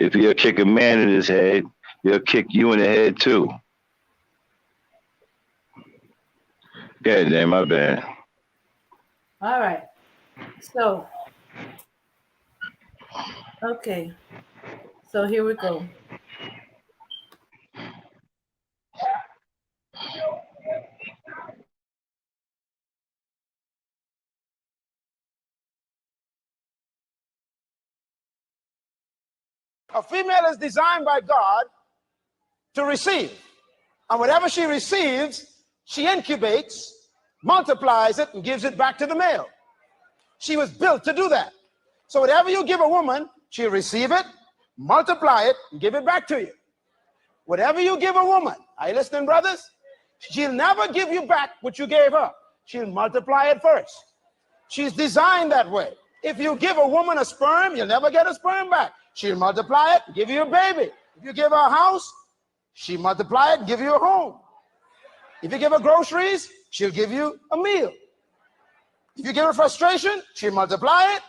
If he'll kick a man in his head, he'll kick you in the head too. Yeah, damn, my bad. all right. So okay, so here we go. A female is designed by God to receive. And whatever she receives, she incubates, multiplies it, and gives it back to the male. She was built to do that. So whatever you give a woman, she'll receive it, multiply it, and give it back to you. Whatever you give a woman, are you listening, brothers? She'll never give you back what you gave her. She'll multiply it first. She's designed that way. If you give a woman a sperm, you'll never get a sperm back. She'll multiply it, give you a baby. If you give her a house, she'll multiply it and give you a home. If you give her groceries, she'll give you a meal. If you give her frustration, she'll multiply it.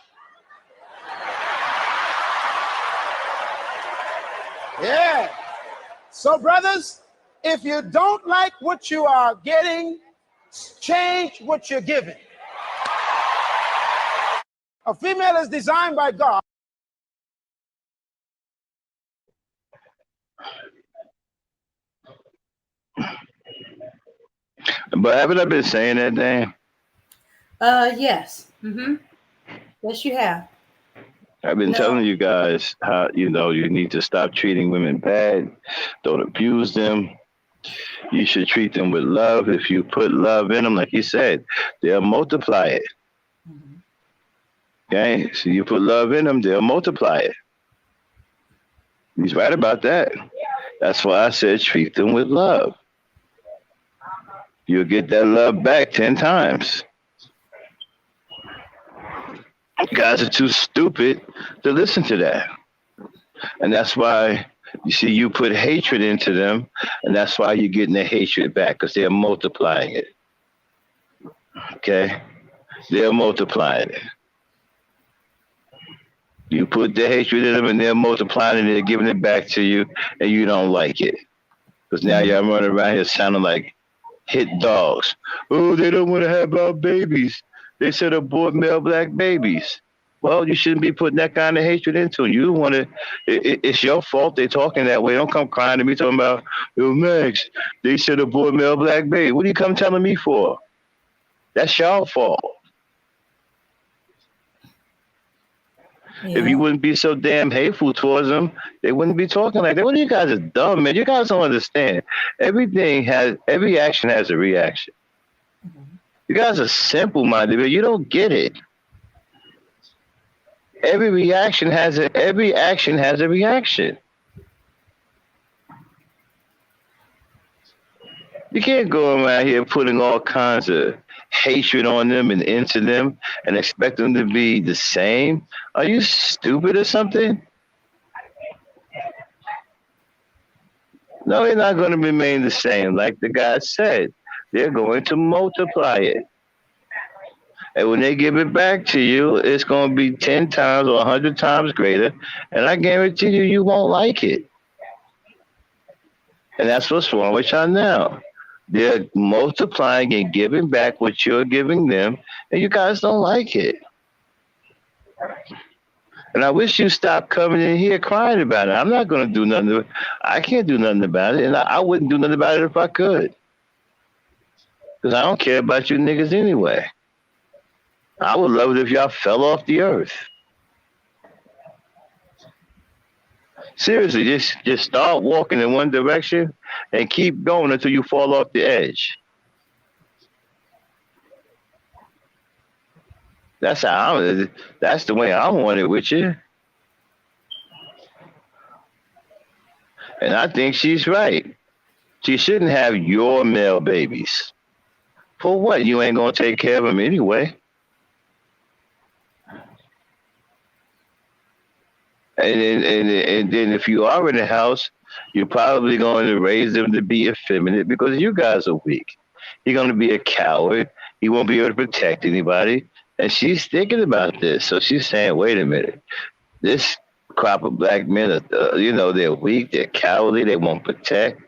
Yeah. So, brothers, if you don't like what you are getting, change what you're giving. A female is designed by God. But haven't I been saying that, Dan? Yes. Yes, you have. I've been telling you guys how, you need to stop treating women bad. Don't abuse them. You should treat them with love. If you put love in them, like you said, they'll multiply it. Okay? So you put love in them, they'll multiply it. He's right about that. That's why I said treat them with love. You'll get that love back 10 times. You guys are too stupid to listen to that. And that's why, you see, you put hatred into them, and that's why you're getting the hatred back, because they're multiplying it. Okay? They're multiplying it. You put the hatred in them, and they're multiplying it, and they're giving it back to you, and you don't like it. Because now y'all running around here sounding like hit dogs. Oh, they don't want to have our babies. They said abort male black babies. Well, you shouldn't be putting that kind of hatred into them. You want to, it's your fault they're talking that way. Don't come crying to me talking about, yo, Max, they said abort male black baby. What do you come telling me for? That's your fault. If Yeah. you wouldn't be so damn hateful towards them, they wouldn't be talking like that. Well, you guys are dumb, man. You guys don't understand. Every action has a reaction. You guys are simple minded, but you don't get it. Every action has a reaction. You can't go around here putting all kinds of hatred on them and into them and expect them to be the same. Are you stupid or something? No, they're not going to remain the same. Like the guy said, they're going to multiply it. And when they give it back to you, it's going to be 10 times or 100 times greater. And I guarantee you, you won't like it. And that's what's wrong with y'all now. They're multiplying and giving back what you're giving them, and you guys don't like it. And I wish you stopped coming in here crying about it. I'm not going to do nothing. I can't do nothing about it, and I wouldn't do nothing about it if I could. Because I don't care about you niggas anyway. I would love it if y'all fell off the earth. Seriously, just start walking in one direction and keep going until you fall off the edge. That's that's the way I want it with you. And I think she's right. She shouldn't have your male babies. For what? You ain't gonna take care of them anyway. And then if you are in the house, you're probably going to raise them to be effeminate because you guys are weak. You're going to be a coward. You won't be able to protect anybody. And she's thinking about this. So she's saying, wait a minute. This crop of black men, they're weak. They're cowardly. They won't protect.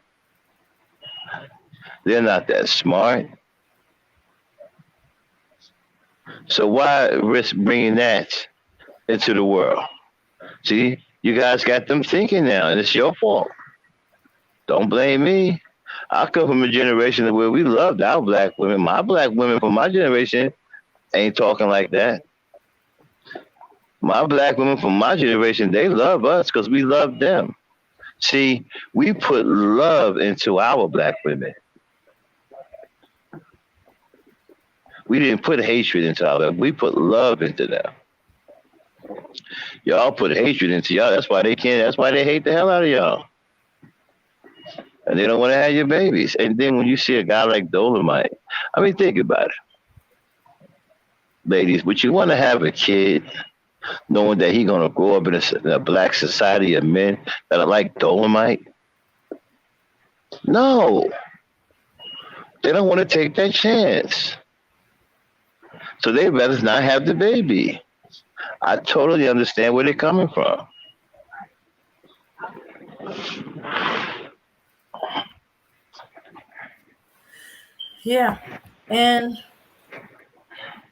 They're not that smart. So why risk bringing that into the world? See, you guys got them thinking now, and it's your fault. Don't blame me. I come from a generation where we loved our black women. My black women from my generation ain't talking like that. My black women from my generation, they love us because we love them. See, we put love into our black women. We didn't put hatred into our black. We put love into them. Y'all put hatred into y'all. That's why they can't. That's why they hate the hell out of y'all. And they don't want to have your babies. And then when you see a guy like Dolomite, I mean, think about it. Ladies, would you want to have a kid knowing that he's going to grow up in a black society of men that are like Dolomite? No. They don't want to take that chance. So they'd rather not have the baby. I totally understand where they're coming from. Yeah. And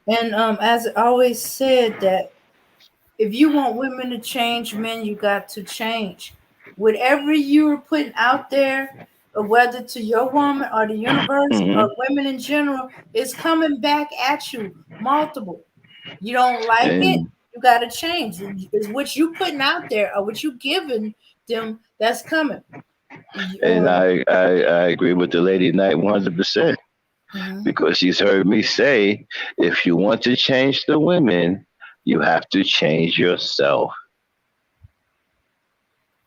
as I always said, that if you want women to change, men, you got to change. Whatever you're putting out there, whether to your woman or the universe or women in general, is coming back at you multiple. You don't like it, you got to change. It's what you putting out there or what you giving them that's coming. And I agree with the lady tonight 100%. Because she's heard me say, if you want to change the women, you have to change yourself.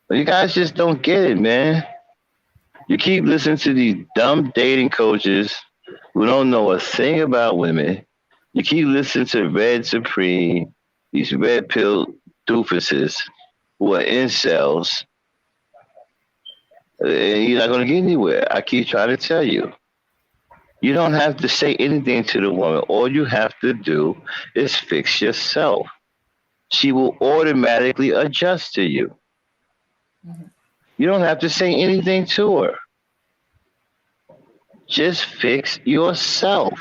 But you guys just don't get it, man. You keep listening to these dumb dating coaches who don't know a thing about women. You keep listening to Red Supreme, these red pill doofuses who are incels. And you're not going to get anywhere. I keep trying to tell you. You don't have to say anything to the woman. All you have to do is fix yourself. She will automatically adjust to you. You don't have to say anything to her. Just fix yourself.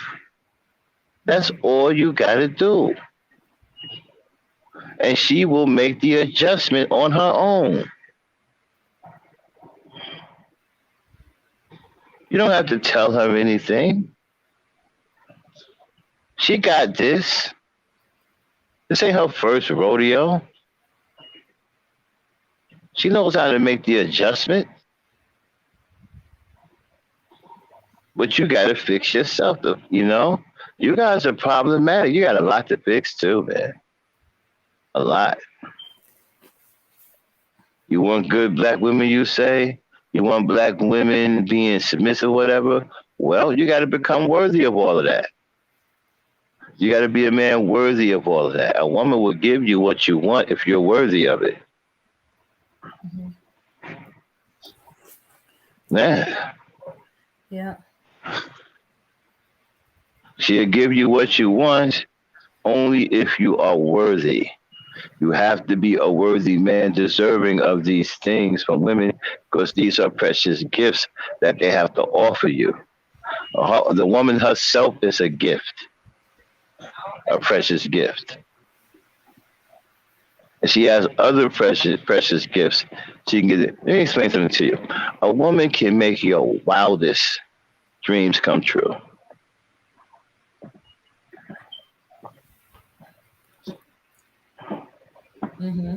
That's all you got to do. And she will make the adjustment on her own. You don't have to tell her anything. She got this. This ain't her first rodeo. She knows how to make the adjustment, but you got to fix yourself. You guys are problematic. You got a lot to fix too, man. A lot. You want good black women, you say? You want black women being submissive, whatever? Well, you got to become worthy of all of that. You got to be a man worthy of all of that. A woman will give you what you want if you're worthy of it. Mm-hmm. Man. Yeah. She'll give you what you want only if you are worthy. You have to be a worthy man, deserving of these things from women, because these are precious gifts that they have to offer you. The woman herself is a gift, a precious gift. And she has other precious gifts. She can get it. Let me explain something to you. A woman can make your wildest dreams come true. Mm-hmm.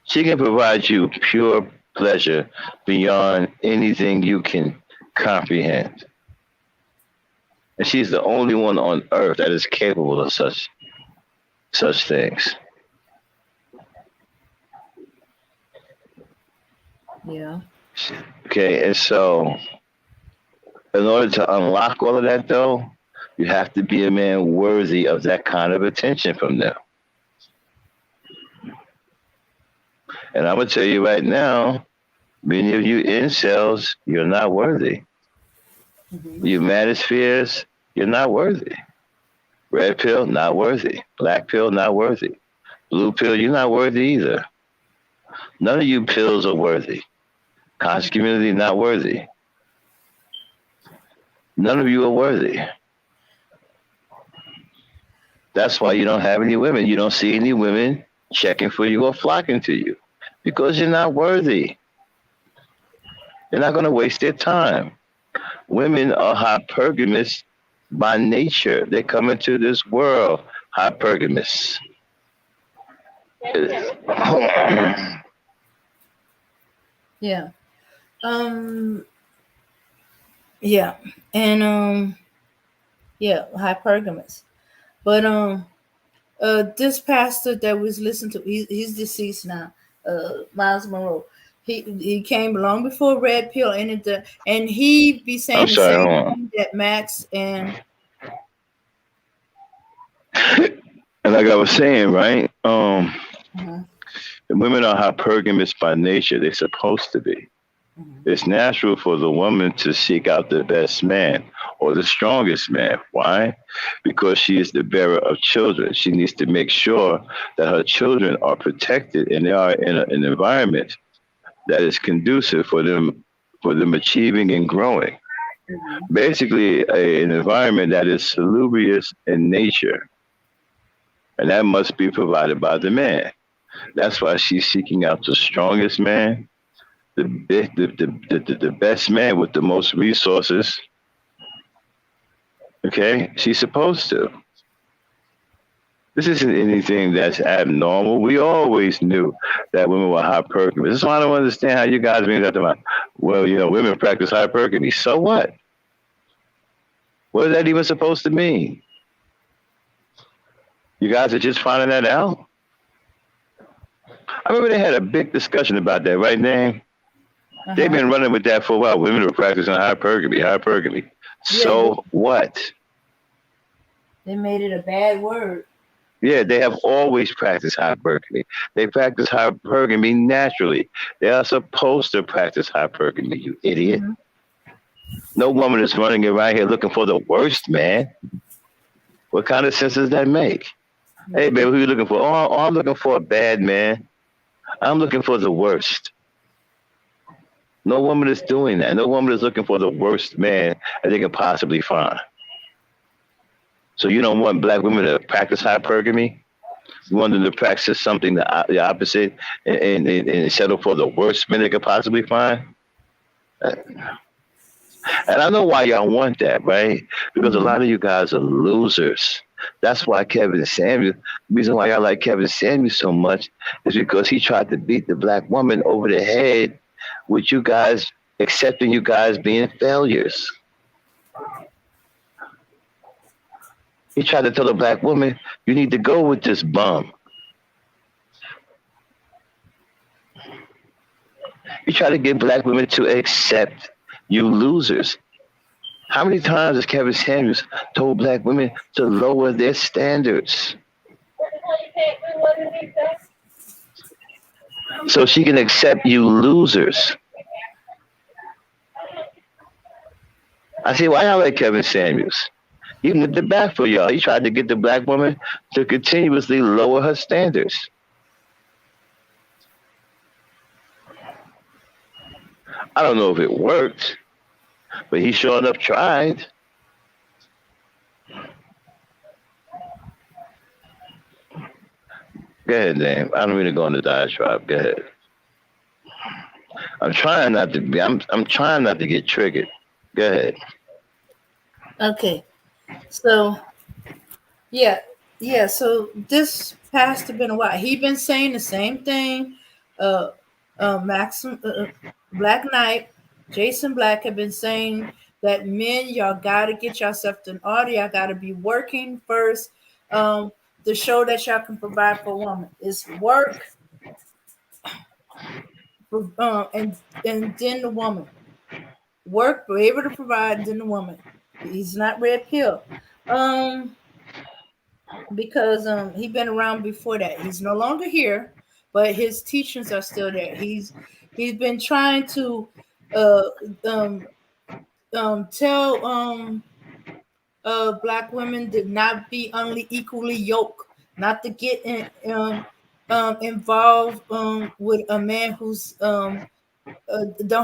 She can provide you pure pleasure beyond anything you can comprehend. And she's the only one on earth that is capable of such things. Yeah. Okay, and so in order to unlock all of that, though, you have to be a man worthy of that kind of attention from them. And I'm going to tell you right now, many of you incels, you're not worthy. Mm-hmm. You manospheres, you're not worthy. Red pill, not worthy. Black pill, not worthy. Blue pill, you're not worthy either. None of you pills are worthy. Conscious community, not worthy. None of you are worthy. That's why you don't have any women. You don't see any women checking for you or flocking to you, because you're not worthy. You're not going to waste their time. Women are hypergamous by nature. They come into this world hypergamous. Yeah. Yeah. And yeah, hypergamous. But this pastor that was listening to, he's deceased now, Miles Monroe. He came long before Red Pill ended and he be saying I'm the sorry, same hold on. thing that Max and And like I was saying, right? uh-huh. Women are hypergamous by nature. They're supposed to be. It's natural for the woman to seek out the best man or the strongest man. Why? Because she is the bearer of children. She needs to make sure that her children are protected and they are in an environment that is conducive for them achieving and growing. Basically, an environment that is salubrious in nature. And that must be provided by the man. That's why she's seeking out the strongest man, the best man with the most resources. Okay, she's supposed to. This isn't anything that's abnormal. We always knew that women were hypergamous. That's why I don't understand how you guys mean that about. Well, women practice hypergamy. So what? What is that even supposed to mean? You guys are just finding that out. I remember they had a big discussion about that, right, Dame? Uh-huh. They've been running with that for a while. Women are practicing hypergamy. So what? They made it a bad word. Yeah, they have always practiced hypergamy. They practice hypergamy naturally. They are supposed to practice hypergamy, you idiot. Mm-hmm. No woman is running around here looking for the worst man. What kind of sense does that make? Mm-hmm. Hey, baby, who are you looking for? Oh, I'm looking for a bad man. I'm looking for the worst. No woman is doing that. No woman is looking for the worst man that they can possibly find. So you don't want black women to practice hypergamy? You want them to practice something the opposite and settle for the worst men they could possibly find? And I know why y'all want that, right? Because a lot of you guys are losers. That's why Kevin Samuels. The reason why I like Kevin Samuels so much is because he tried to beat the black woman over the head with you guys accepting you guys being failures. He tried to tell the black woman, "You need to go with this bum." He tried to get black women to accept you losers. How many times has Kevin Samuels told black women to lower their standards so she can accept you losers? I see why I like Kevin Samuels. He went the back for y'all. He tried to get the black woman to continuously lower her standards. I don't know if it worked, but he sure enough tried. Go ahead, Dame. I don't mean to go on the diatribe. Go ahead. I'm trying not to be. I'm trying not to get triggered. Go ahead. Okay. So yeah. So this pastor been a while. He been saying the same thing. Maxim Black Knight, Jason Black have been saying that men, y'all gotta get yourself in order. Y'all gotta be working first. The show that y'all can provide for a woman is work, and then the woman work. We're able to provide, then the woman. He's not red pill. Because he been around before that. He's no longer here, but his teachings are still there. He's been trying to uh, um, tell black women to not be equally yoked, not to get involved with a man who's don't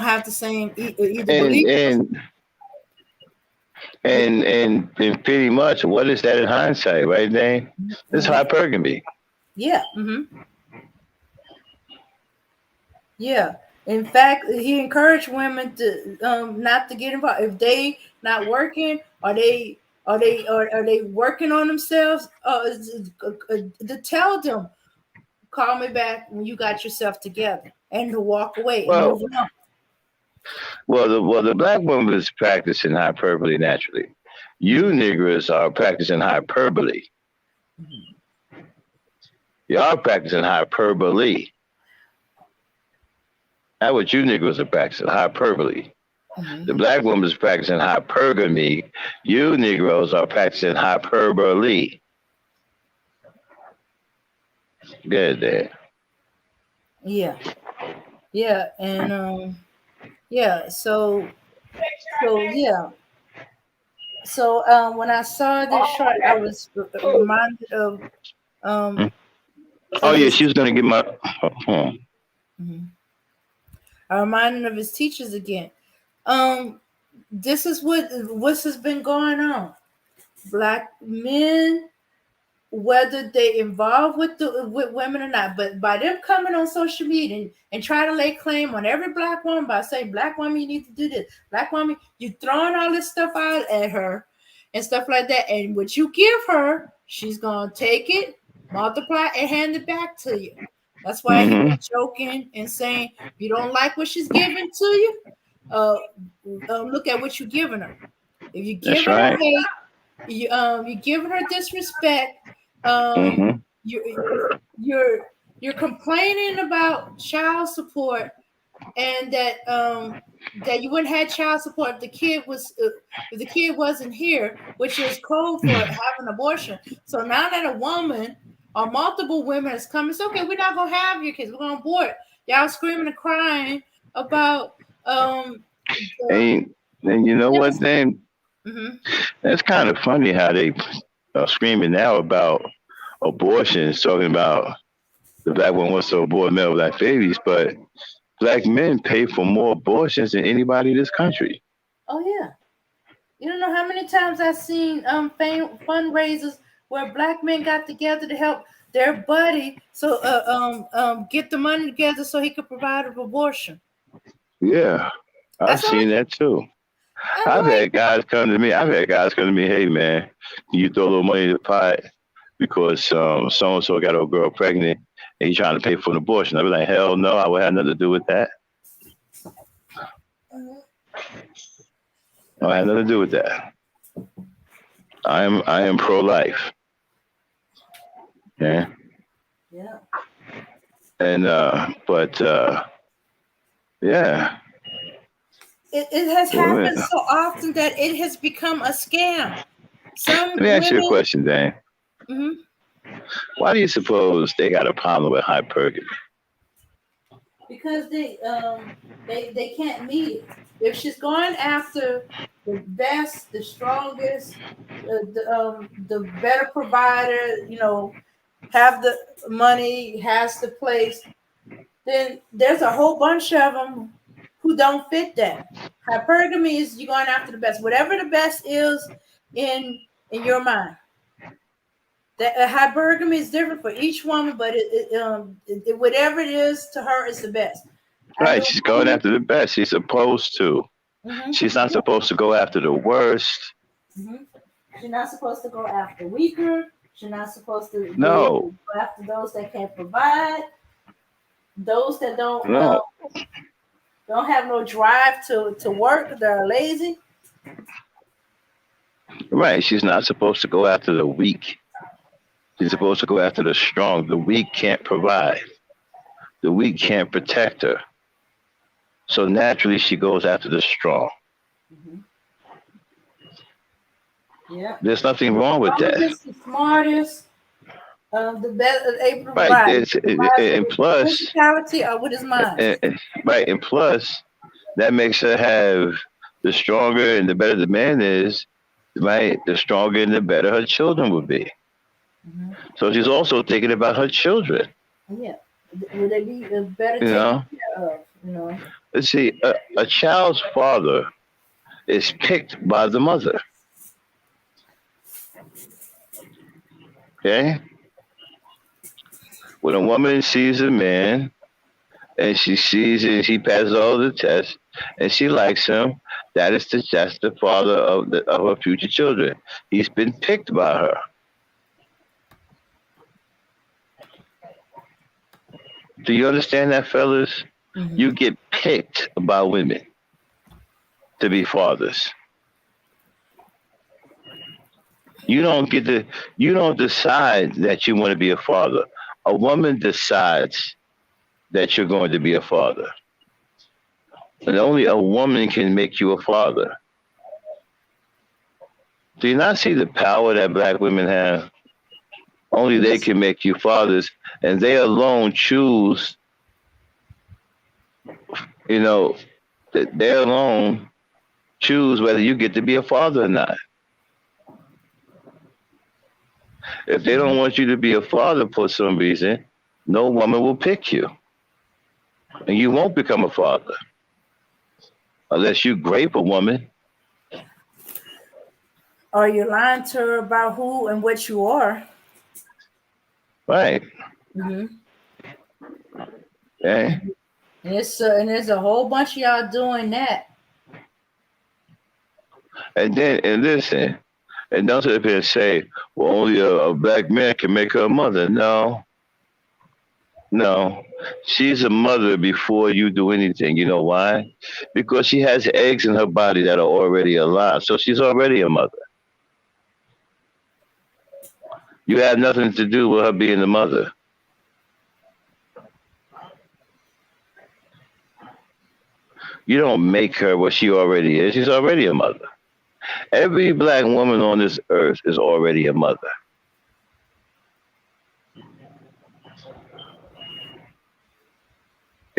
have the same either And belief. and and pretty much, what is that in hindsight, right, Dane? It's hypergamy. Yeah. Yeah. In fact, he encouraged women to not to get involved if they not working. Are they working on themselves? To tell them, call me back when you got yourself together, and to walk away and Well, move on. the black woman is practicing hyperbole naturally. You Negroes are practicing hyperbole. Y'all practicing hyperbole. That's what you Negroes are practicing, hyperbole. The black woman is practicing hypergamy. You Negroes are practicing hyperbole. Good there. Yeah. And yeah. So yeah. So when I saw this short, I was reminded um Oh of yeah, his. she was gonna get my. I reminded of his teachers again. This is what has been going on. Black men, whether they involved with women or not, but by them coming on social media and try to lay claim on every black woman by saying, "Black woman, you need to do this. Black woman, you throwing all this stuff out at her and stuff like that. And what you give her, she's gonna take it, multiply, and hand it back to you." That's why he Mm-hmm. was joking and saying, "If you don't like what she's giving to you, uh, look at what you're giving her. If you're That's giving her right. hate, you're giving her disrespect, Mm-hmm. you're you're complaining about child support, and that you wouldn't have child support if the kid wasn't here, which is code for having abortion. So now that a woman or multiple women is coming, it's okay, we're not gonna have your kids, we're gonna abort. Y'all screaming and crying about And and you know what, then mm-hmm. that's kind of funny how they are screaming now about abortions, talking about the black woman wants to abort male black babies, but black men pay for more abortions than anybody in this country. Oh yeah. You don't know how many times I've seen fundraisers where black men got together to help their buddy get the money together so he could provide an abortion. Yeah, I I've saw seen that too. I'm I've like, had guys come to me. I've had guys come to me. Hey man, can you throw a little money in the pot because so and so got a girl pregnant and he's trying to pay for an abortion. I'd be like, hell no, I would have nothing to do with that. I have nothing to do with that. I am pro life. Yeah. yeah. And but yeah. It has Women. happened so often that it has become a scam. Some Let me ask you a women, question, Dan. mhm, Why do you suppose they got a problem with hypergamy? because they can't meet it. If she's going after the best, the strongest, the better provider, have the money, has the place, then there's a whole bunch of them who don't fit that. Hypergamy is you're going after the best, whatever the best is in your mind. That hypergamy is different for each woman, but whatever it is to her is the best. I Right, know she's going women. after the best. She's supposed to. She's not Yeah. supposed to go after the worst. hmm She's not supposed to go after weaker. She's not supposed to No, go after those that can't provide, those that no. don't have no drive to work. They're lazy. Right, she's not supposed to go after the weak. She's supposed to go after the strong. The weak can't provide. The weak can't protect her. So naturally, she goes after the strong. hmm Yeah. There's nothing wrong with that. The smartest, the better able to Right. provide. Provides And with plus, physicality or with his mind. right. And plus, that makes her have the stronger and the better the man is, right? The stronger and the better her children will be. hmm So she's also thinking about her children. Yeah. Would they be better You taken know, care of? let's see, a child's father is picked by the mother. Okay, when a woman sees a man and she sees it, she passes all the tests, and she likes him. That's the father of her future children. He's been picked by her. Do you understand that, fellas? hmm You get picked by women to be fathers. You don't get to. You don't decide that you want to be a father. A woman decides that you're going to be a father, and only a woman can make you a father. Do you not see the power that black women have? Only they Yes. can make you fathers, and they alone choose. You know, that they alone choose whether you get to be a father or not. If they don't want you to be a father for some reason, no woman will pick you, and you won't become a father unless you grape a woman. Or you're lying to her about who and what you are. Right. hmm Okay. And there's a whole bunch of y'all doing that. And listen, and don't sit up here and say, well, only a black man can make her a mother. No, no. She's a mother before you do anything. You know why? Because she has eggs in her body that are already alive. So she's already a mother. You have nothing to do with her being a mother. You don't make her what she already is. She's already a mother. Every black woman on this earth is already a mother.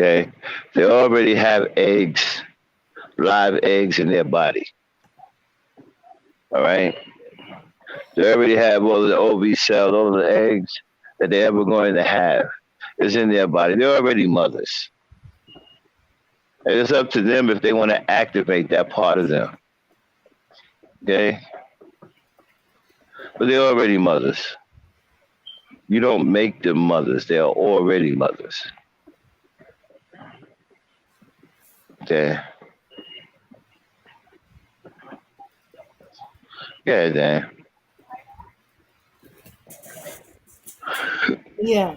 Okay? They already have eggs, live eggs in their body. All right? They already have all of the OV cells, all of the eggs that they're ever going to have is in their body. They're already mothers. And it's up to them if they want to activate that part of them. Okay? But they're already mothers. You don't make them mothers. They are already mothers. Okay? Yeah, Dan. Yeah.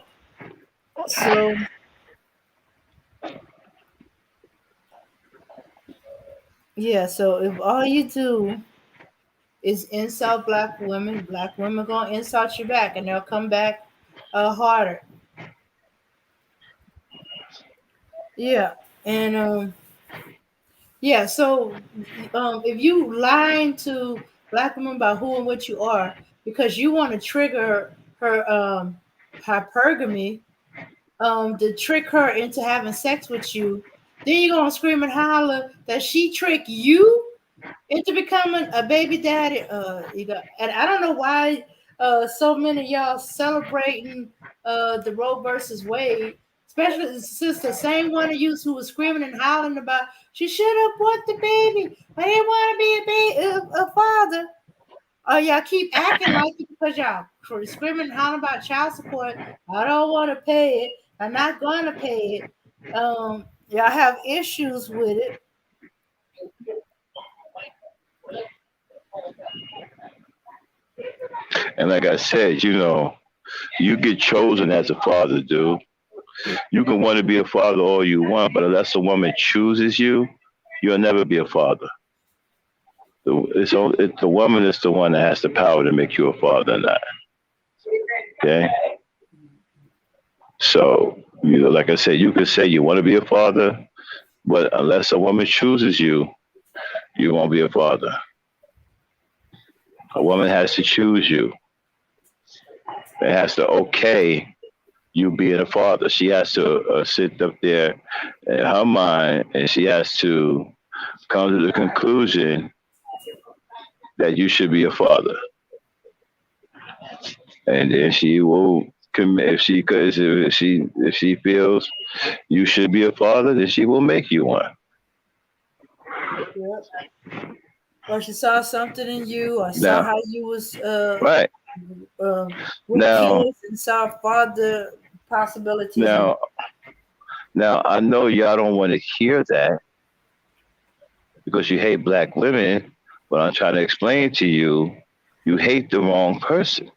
So yeah. So if all you do is insult black women gonna insult you back, and they'll come back harder. Yeah. And yeah. So if you lying to black women about who and what you are because you want to trigger her hypergamy, to trick her into having sex with you, then you're gonna scream and holler that she tricked you into becoming a baby daddy. And I don't know why so many of y'all celebrating the Roe versus Wade, especially since the same one of you who was screaming and hollering about she should have brought the baby. I didn't want to be a father. Y'all keep acting like it because y'all screaming and hollering about child support. I don't want to pay it. I'm not going to pay it. Y'all have issues with it. And like I said, you get chosen as a father, dude. You can want to be a father all you want, but unless a woman chooses you, you'll never be a father. The woman is the one that has the power to make you a father or not. Okay? So, like I said, you could say you want to be a father, but unless a woman chooses you, you won't be a father. A woman has to choose you. It has to okay you being a father. She has to sit up there in her mind and she has to come to the conclusion that you should be a father. And then she will commit if she feels you should be a father, then she will make you one. Yep. Or she saw something in you, or saw Now, how you was right with now, kids, and saw father possibilities. And now, now, I know y'all don't want to hear that because you hate black women, but I'm trying to explain to you, you hate the wrong person.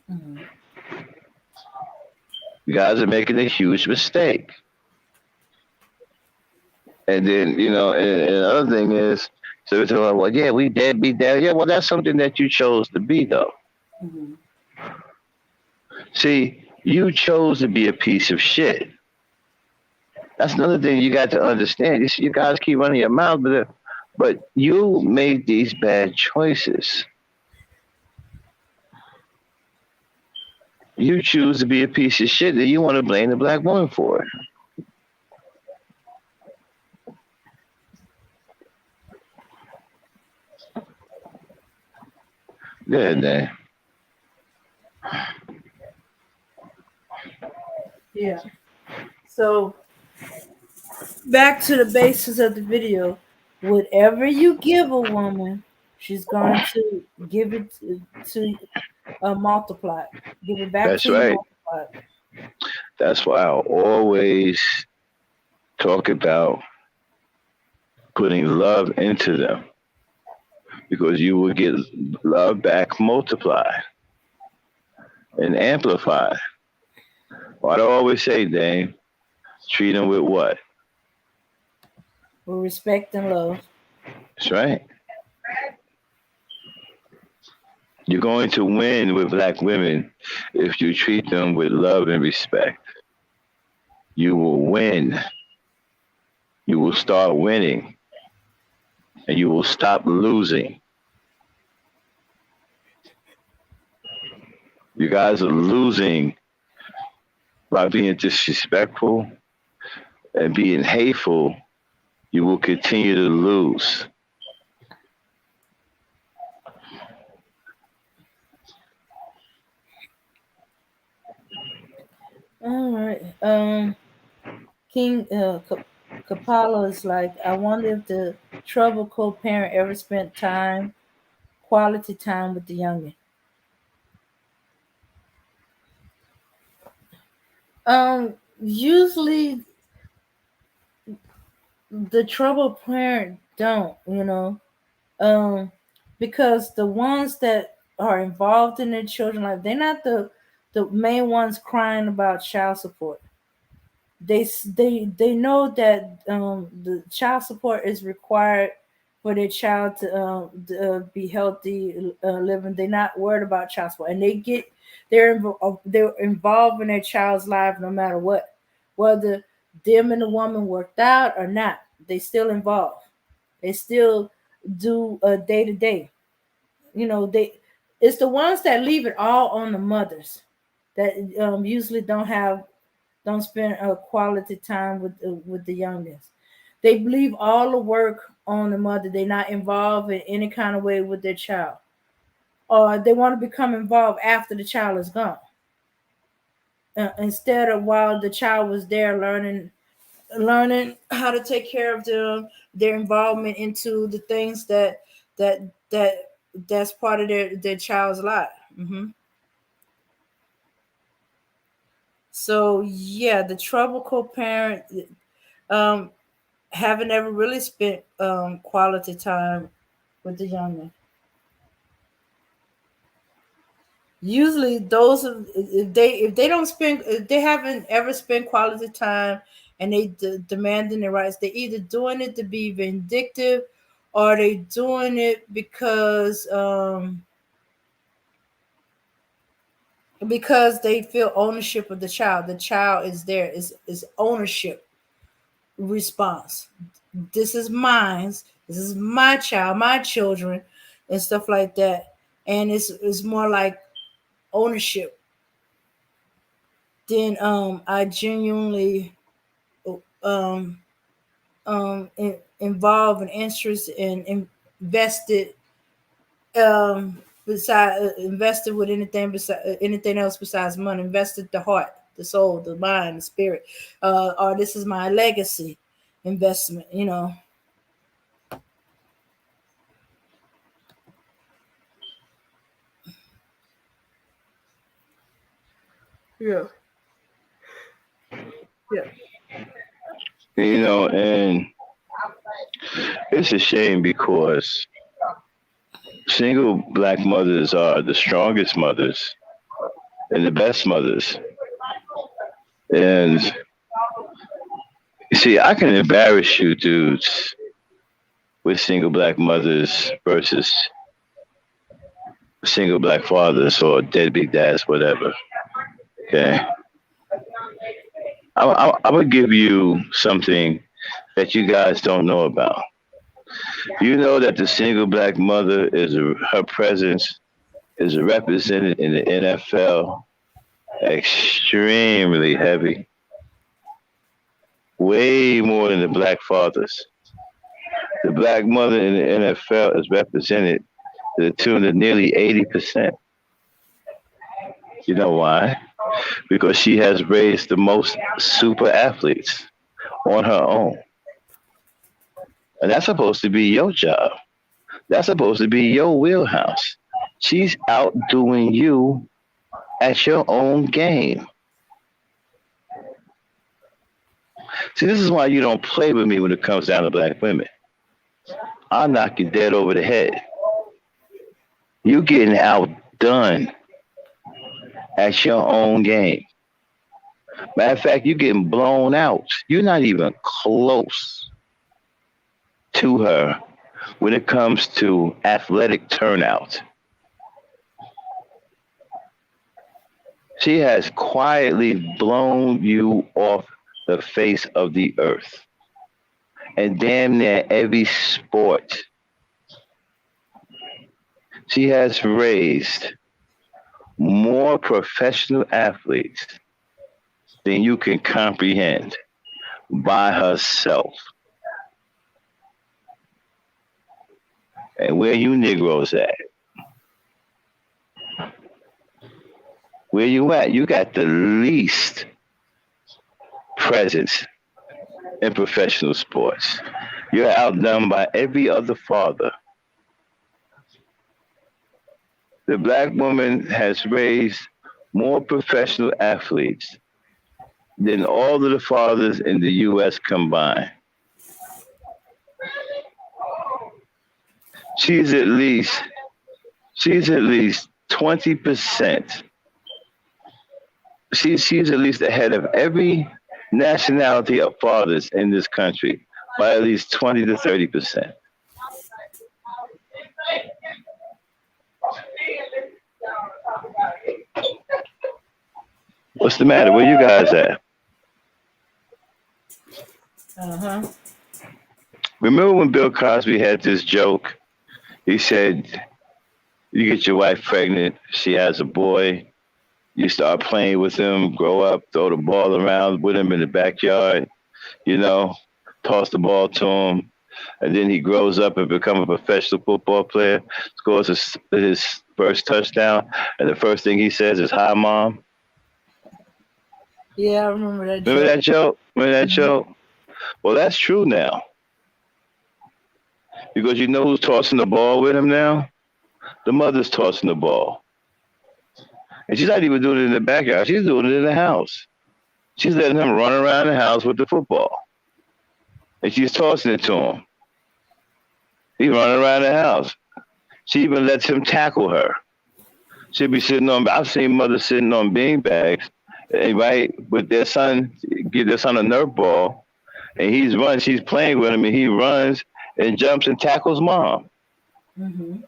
Mhm. You guys are making a huge mistake. And then, and another thing is, so it's like, well, yeah, we deadbeat dad. Yeah, well, that's something that you chose to be, though. Mhm. See, you chose to be a piece of shit. That's another thing you got to understand. You guys keep running your mouth, but you made these bad choices. You choose to be a piece of shit, and you want to blame the black woman for it. Good, man. Yeah. So back to the basis of the video. Whatever you give a woman, she's going to give it to multiply. Give it back That's to you right. multiplied. That's why I always talk about putting love into them because you will get love back multiplied and amplified. Why do I always say, Dame, treat them with what? With respect and love. That's right. You're going to win with black women if you treat them with love and respect. You will win. You will start winning and you will stop losing. You guys are losing by being disrespectful and being hateful. You will continue to lose. All right. King Kapala is like, I wonder if the troubled co-parent ever spent quality time with the youngin. Usually the troubled parent don't. Um, because the ones that are involved in their children life, they're not the main ones crying about child support. They know that the child support is required for their child to be healthy living. They're not worried about child support, and they're involved in their child's life no matter what, whether them and the woman worked out or not. They still involved. They still do day to day. They it's the ones that leave it all on the mothers that usually don't spend quality time with the youngest. They leave all the work on the mother. They're not involved in any kind of way with their child, or they want to become involved after the child is gone, instead of while the child was there learning how to take care of them. Their involvement into the things that that that's part of their child's life. So yeah, the trouble co-parent, um, haven't ever really spent quality time with the young. Usually, if they don't spend if they haven't ever spent quality time and they demanding their rights, they either doing it to be vindictive, or they doing it because they feel ownership of the child. The child is there. Is ownership response. This is mine. This is my child, my children, and stuff like that. And it's more like ownership. Then I genuinely um involved in interest and invested with anything else besides money. Invested the heart, the soul, the mind, the spirit. Or this is my legacy investment. Yeah. Yeah. And it's a shame because single black mothers are the strongest mothers and the best mothers. And you see, I can embarrass you dudes with single black mothers versus single black fathers or deadbeat dads, whatever. Okay. I'm going to give you something that you guys don't know about. You know that the single black mother her presence is represented in the NFL extremely heavy, way more than the black fathers. The black mother in the NFL is represented to the tune of nearly 80%. You know why? Because she has raised the most super athletes on her own. And that's supposed to be your job. That's supposed to be your wheelhouse. She's outdoing you at your own game. See, this is why you don't play with me when it comes down to black women. I'll knock you dead over the head. You getting outdone at your own game. Matter of fact, you're getting blown out. You're not even close to her when it comes to athletic turnout. She has quietly blown you off the face of the earth. And damn near every sport. She has raised more professional athletes than you can comprehend by herself. And where you Negroes at? Where you at? You got the least presence in professional sports. You're outdone by every other father. The black woman has raised more professional athletes than all of the fathers in the U.S. combined. She's at least she's at least 20%. She's at least ahead of every nationality of fathers in this country by at least 20 to 30%. What's the matter? Where you guys at? Uh-huh. Remember when Bill Cosby had this joke? He said, "You get your wife pregnant, she has a boy. You start playing with him, grow up, throw the ball around with him in the backyard, you know, toss the ball to him, and then he grows up and become a professional football player, scores his first touchdown, and the first thing he says is, 'Hi, mom.'" Yeah, I remember that Remember joke. that joke? Remember that Mhm. joke? Well, that's true now because you know who's tossing the ball with him now? The mother's tossing the ball, and she's not even doing it in the backyard. She's doing it in the house. She's letting him run around the house with the football, and she's tossing it to him. He's running around the house. She even lets him tackle her. She'll be sitting on. I've seen mothers sitting on bean bags, right, with their son, give their son a Nerf ball, and he's running. She's playing with him, and he runs and jumps and tackles mom. Mhm.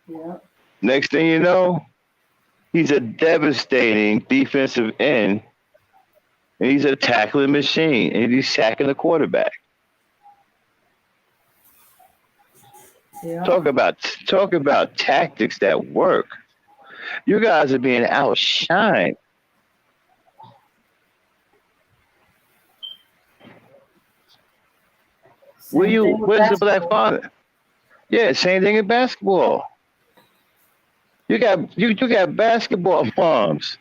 Yeah. Next thing you know, he's a devastating defensive end, and he's a tackling machine, and he's sacking the quarterback. Yeah. Talk about tactics that work. You guys are being outshined. Same thing with Where's the black basketball. father? Yeah, same thing in basketball. You got basketball moms.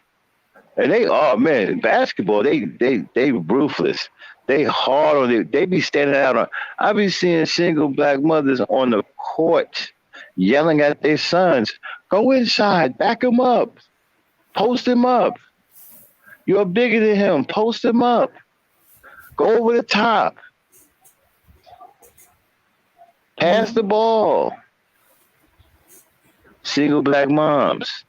And they oh man, basketball, they ruthless. They hard on it. They be standing out on I be seeing single black mothers on the court yelling at their sons, "Go inside, back him up, post him up. You're bigger than him, post him up, go over the top, pass the Mhm. ball." Single black moms.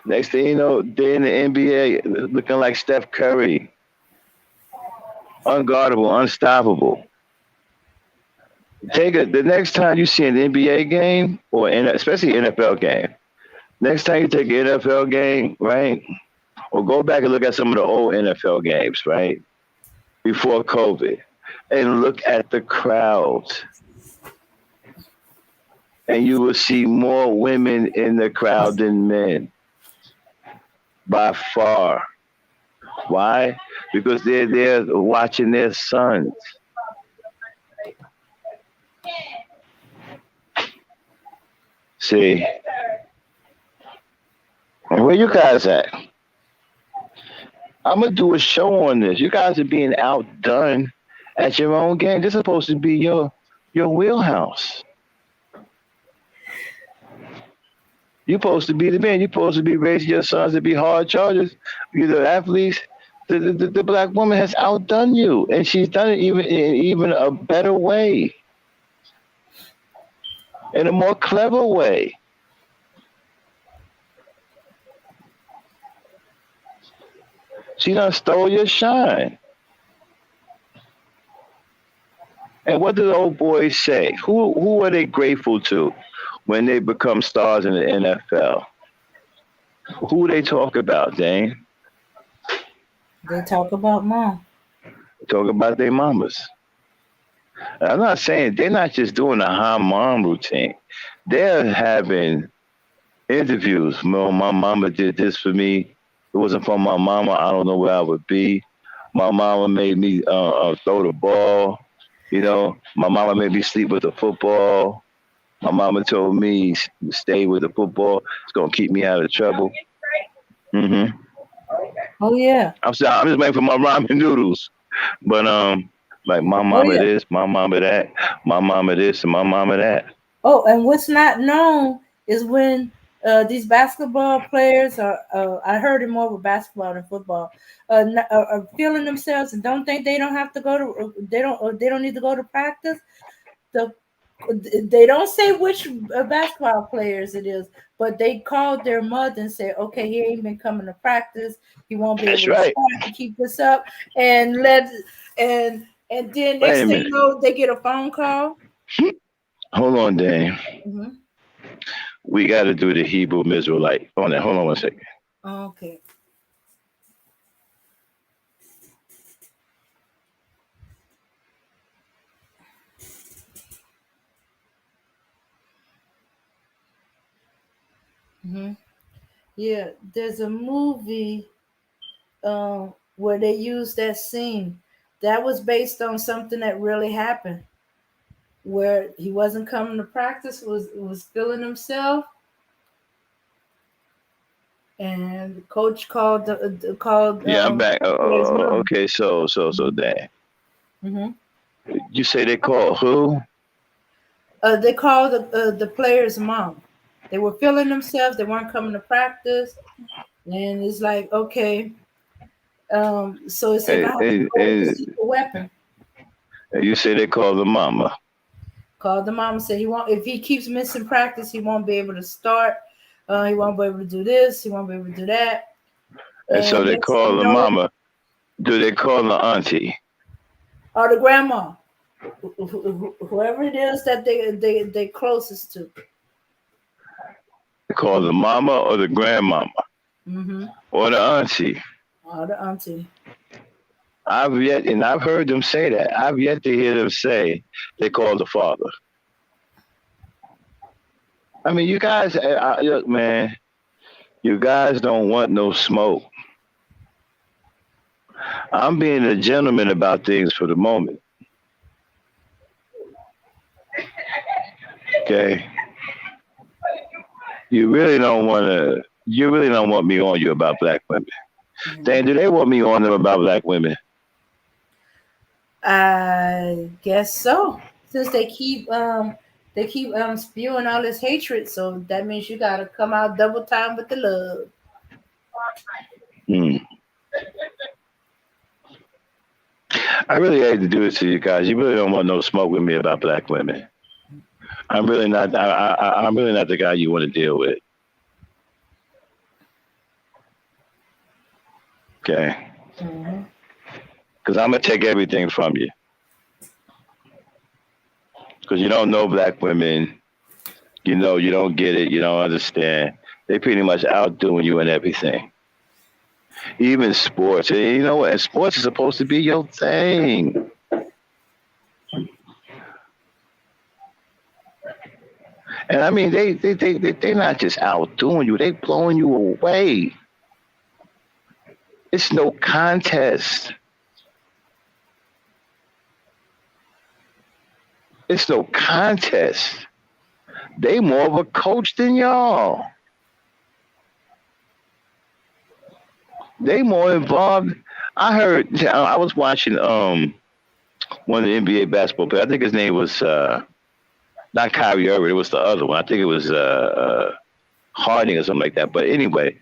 Next thing you know, they're in the NBA looking like Steph Curry, unguardable, unstoppable. The next time you see an NBA game or especially NFL game. Next time you take an NFL game, right, or go back and look at some of the old NFL games, right, before COVID, and look at the crowds, and you will see more women in the crowd than men by far. Why? Because they're there watching their sons. See, where you guys at? I'm gonna do a show on this. You guys are being outdone at your own game. This is supposed to be your wheelhouse. You're supposed to be the man. You're supposed to be raising your sons to be hard chargers. You're the athletes. The black woman has outdone you, and she's done it even a better way, in a more clever way. She done stole your shine. And what do the old boys say? Who are they grateful to when they become stars in the NFL? Who they talk about, Dane? They talk about mom. Talk about their mamas. I'm not saying they're not just doing a high mom routine. They're having interviews. "Well, my mama did this for me. If it wasn't for my mama, I don't know where I would be. My mama made me throw the ball. You know, my mama made me sleep with the football. My mama told me stay with the football. It's gonna keep me out of trouble." hmm Oh yeah. I'm sorry. I'm just waiting for my ramen noodles. But like my Oh mama yeah. this, my mama that, my mama this, and my mama that. Oh, and what's not known is when These basketball players are. I heard it more with basketball than football. Are feeling themselves and don't think they don't have to go to. They don't need to go to practice. The they don't say which basketball players it is, but they called their mother and said, "Okay, he ain't been coming to practice. He won't be That's able to right. start and keep this up." And and then Wait next a thing you minute. know, they get a phone call. Hold on, Dane. Hmm. We got to do the Hebrew Israelite. Hold on one second. Okay. Hmm. Yeah, there's a movie where they used that scene. That was based on something that really happened, where he wasn't coming to practice, was feeling himself, and the coach called Yeah, I'm back. his mom. Okay, so Dane. Hmm. You say they call who? They called the player's mom. They were feeling themselves. They weren't coming to practice, and it's like, okay. So it said, if I And, have to and, go with the and secret weapon, you say they call the mama. called the mom and said he won't. If he keeps missing practice, he won't be able to start. He won't be able to do this. He won't be able to do that. And so And they next thing call you the know, mama. Do they call the auntie? or the grandma, whoever it is that they closest to. They call the mama or the grandmama Mm-hmm. or the auntie. Or the auntie. I've heard them say that. I've yet to hear them say they call the father. I mean, you guys, look, man, you guys don't want no smoke. I'm being a gentleman about things for the moment. Okay, You really don't want me on you about black women. Mm-hmm. Dan, do they want me on them about black women? I guess so. Since they keep spewing all this hatred, so that means you gotta come out double time with the love. Hmm. I really hate to do it to you guys. You really don't want no smoke with me about black women. I'm really not. I'm really not the guy you want to deal with. Okay, Hmm. because I'm gonna take everything from you. Because you don't know black women. You don't get it. You don't understand. They pretty much outdoing you in everything, even sports. And you know what? And sports is supposed to be your thing. And I mean, they're not just outdoing you. They blowing you away. It's no contest. It's no contest. They more of a coach than y'all. They more involved. I heard. I was watching one of the NBA basketball players. I think his name was not Kyrie Irving. It was the other one. I think it was Harding or something like that. But anyway,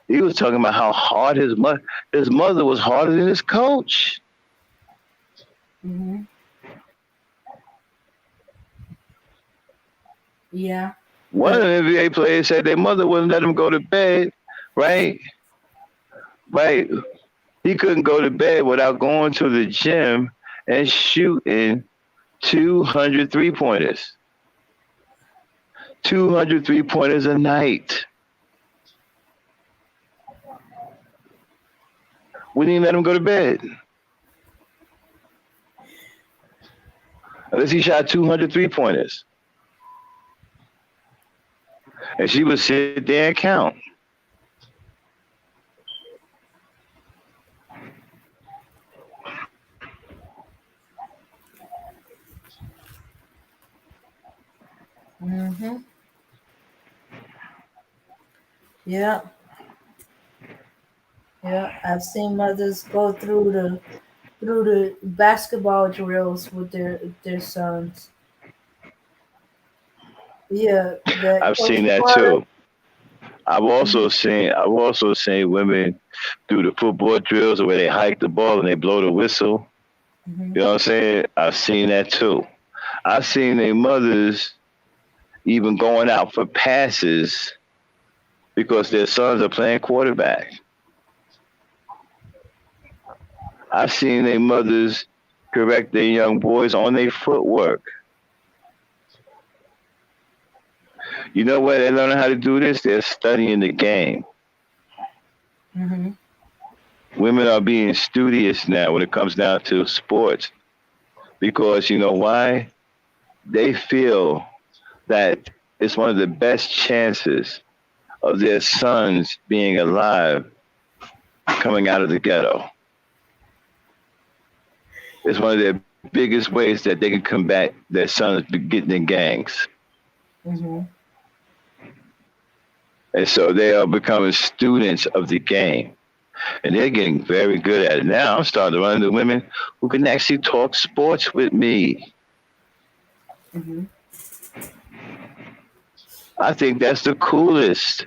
he was talking about how hard his mother was harder than his coach. Hmm. Yeah. One of Uh, the NBA players said their mother wouldn't let him go to bed. Right, right. He couldn't go to bed without going to the gym and shooting 200 three pointers. 200 three pointers a night. We didn't let him go to bed unless he shot 200 three pointers. And she would sit there and count. hmm. Yeah. Yeah. I've seen mothers go through the basketball drills with their sons. Yeah, that I've Coach seen that Carter. too. I've also seen women do the football drills where they hike the ball and they blow the whistle. Mm-hmm. You know what I'm saying? I've seen that too. I've seen their mothers even going out for passes because their sons are playing quarterback. I've seen their mothers correct their young boys on their footwork. You know where they're learning how to do this? They're studying the game. Mm-hmm. Women are being studious now when it comes down to sports because you know why? They feel that it's one of the best chances of their sons being alive coming out of the ghetto. It's one of their biggest ways that they can combat their sons getting in gangs. Mm-hmm. And so they are becoming students of the game. And they're getting very good at it. Now I'm starting to run into women who can actually talk sports with me. Mm-hmm. I think that's the coolest.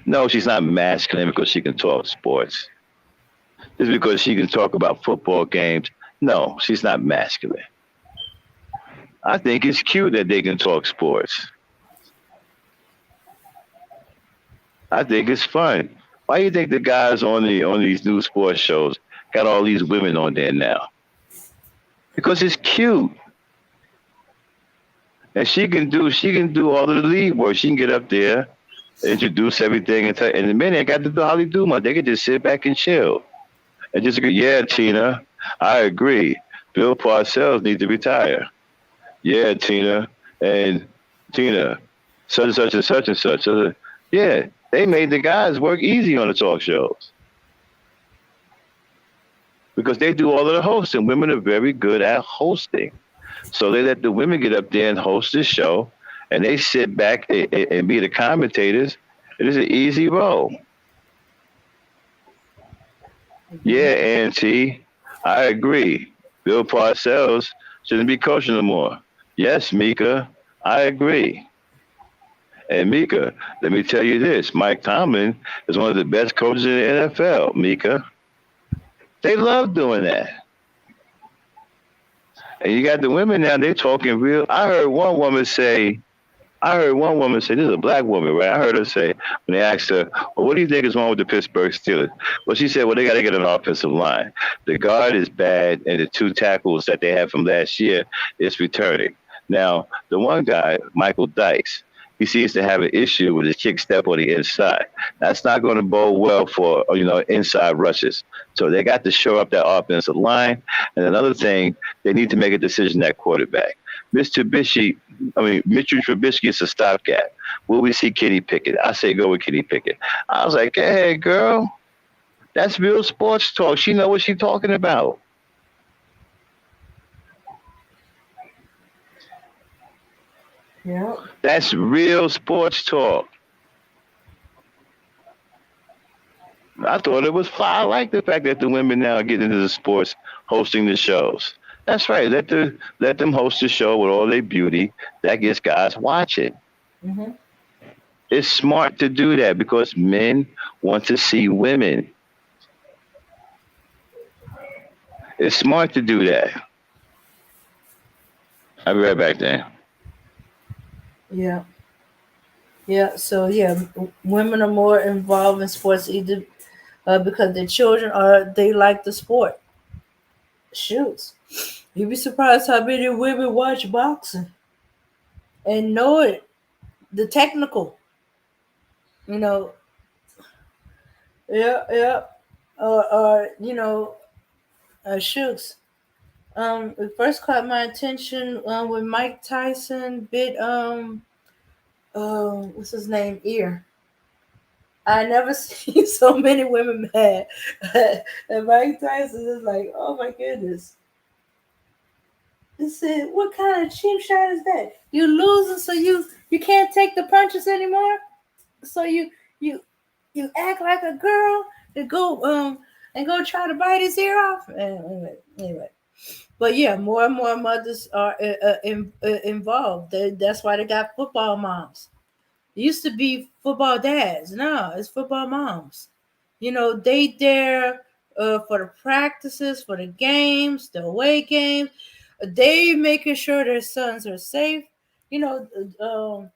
No, she's not masculine because she can talk sports. Just because she can talk about football games. No, she's not masculine. I think it's cute that they can talk sports. I think it's fun. Why do you think the guys on these new sports shows got all these women on there now? Because it's cute. And she can do all of the lead work. She can get up there, introduce everything, and the men ain't got to do hardly do much. They can just sit back and chill and just go, yeah, Tina, I agree. Bill Parcells needs to retire. Yeah, Tina, and Tina, such and such and such and such. So, yeah, they made the guys work easy on the talk shows because they do all of the hosting. Women are very good at hosting. So they let the women get up there and host the show, and they sit back and be the commentators. It is an easy role. Mm-hmm. Yeah, Auntie, I agree. Bill Parcells shouldn't be coaching no more. Yes, Mika, I agree. And Mika, let me tell you this: Mike Tomlin is one of the best coaches in the NFL. Mika, they love doing that. And you got the women now; they're talking real. I heard one woman say, this is a black woman, right? I heard her say, when they asked her, well, what do you think is wrong with the Pittsburgh Steelers? Well, she said, well, they got to get an offensive line. The guard is bad, and the two tackles that they had from last year is returning. Now, the one guy, Michael Dykes, he seems to have an issue with his kick step on the inside. That's not going to bode well for, inside rushes. So they got to shore up that offensive line. And another thing, they need to make a decision at quarterback. Mitchell Trubisky is a stopgap. Will we see Kenny Pickett? I say go with Kenny Pickett. I was like, hey, girl, that's real sports talk. She know what she's talking about. Yeah. That's real sports talk. I thought it was fine. I like the fact that the women now are getting into the sports, hosting the shows. That's right. Let them host the show with all their beauty. That gets guys watching. Mm-hmm. It's smart to do that because men want to see women. It's smart to do that. I'll be right back then. Yeah. Yeah. So yeah, women are more involved in sports either because their children are they like the sport. Shoots. You'd be surprised how many women watch boxing and know it. The technical, you know, yeah, yeah, shoots. It first caught my attention when Mike Tyson bit what's his name ear. I never seen so many women mad. And Mike Tyson is like, oh my goodness. He said, what kind of cheap shot is that? You losing, so you can't take the punches anymore. So you you act like a girl and go try to bite his ear off. Anyway. But yeah, more and more mothers are involved. That's why they got football moms. It used to be football dads. No, it's football moms. They there for the practices, for the games, the away games. They making sure their sons are safe. You know,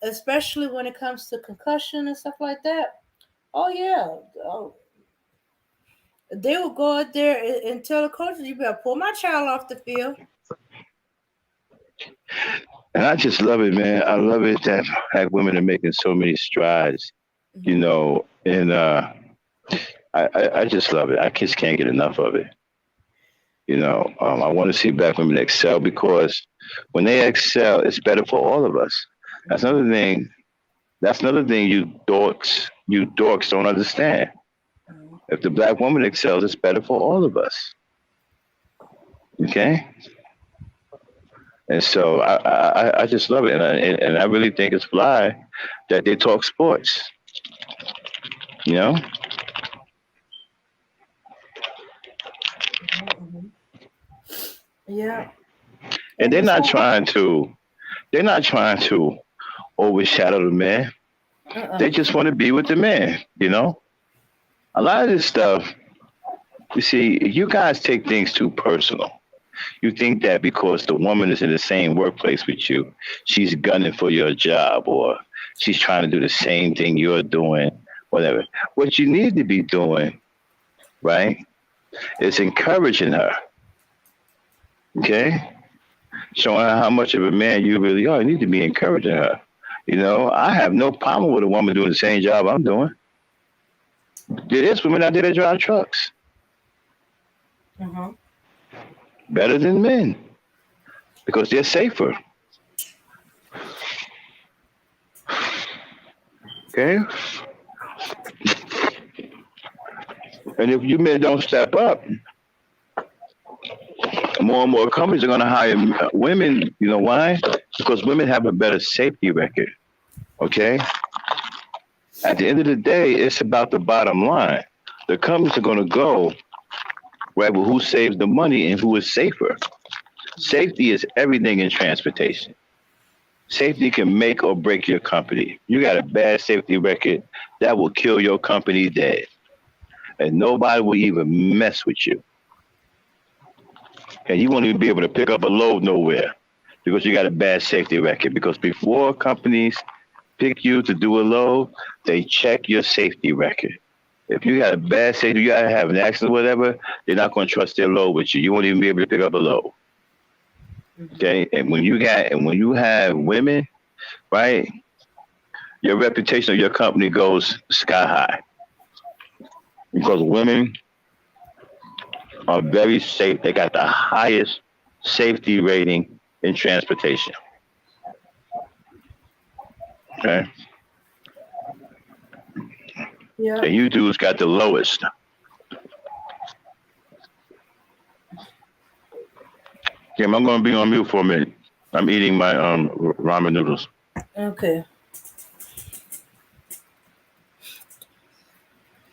especially when it comes to concussion and stuff like that. Oh yeah, oh, they will go out there and tell the coaches, "You better pull my child off the field." And I just love it, man. I love it that black women are making so many strides, Hmm. and I just love it. I just can't get enough of it. I want to see black women excel because when they excel, it's better for all of us. That's another thing. That's another thing you dorks don't understand. If the black woman excels, it's better for all of us. Okay, and so I just love it, and I really think it's fly that they talk sports. You know, Hmm. Yeah. and And they're it's not all. trying to they're not trying to overshadow the man. Uh-uh. They just want to be with the man. A lot of this stuff. You see, you guys take things too personal. You think that because the woman is in the same workplace with you, she's gunning for your job or she's trying to do the same thing you're doing, whatever. What you need to be doing, right, is encouraging her, okay? Showing her how much of a man you really are. You need to be encouraging her. I have no problem with a woman doing the same job I'm doing. There is women out there that drive trucks Uh-huh. better than men because they're safer, okay? And if you men don't step up, more and more companies are going to hire women. You know why? Because women have a better safety record. Okay. At the end of the day, it's about the bottom line. The companies are going to go right with who saves the money and who is safer. Safety is everything in transportation. Safety can make or break your company. You got a bad safety record, that will kill your company dead, and nobody will even mess with you. And you won't even be able to pick up a load nowhere because you got a bad safety record. Because before companies pick you to do a load, they check your safety record. If you got a bad safety, you gotta have an accident, or whatever, they're not gonna trust their load with you. You won't even be able to pick up a load. Hmm. Okay. And when you have women, right, your reputation of your company goes sky high. Because women are very safe. They got the highest safety rating in transportation. Okay. Yeah. And you dudes got the lowest. Kim, I'm gonna be on mute for a minute. I'm eating my ramen noodles. Okay.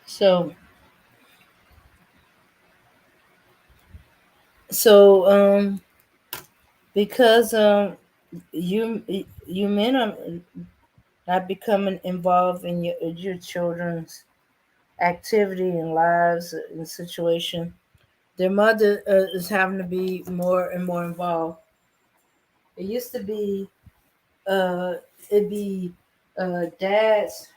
So so because you you men are not becoming involved in your children's activity and lives and situation. Their mother is having to be more and more involved. It used to be uh it'd be dads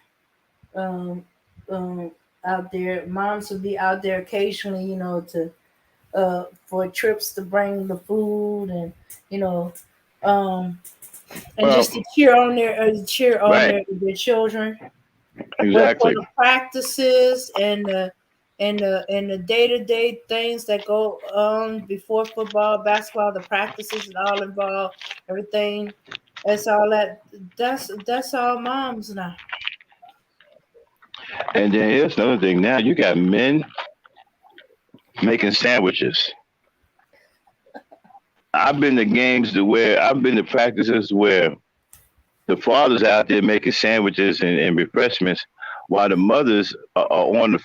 um um out there. Moms would be out there occasionally, to for trips to bring the food and you know um and Well, just to cheer on right, their children. But for exactly. the practices and the day-to-day things that go on before football, basketball, the practices and all involved, everything. That's all that's all moms now. And then here's another thing. Now you got men making sandwiches. I've been to practices where the fathers out there making sandwiches and refreshments, while the mothers are on the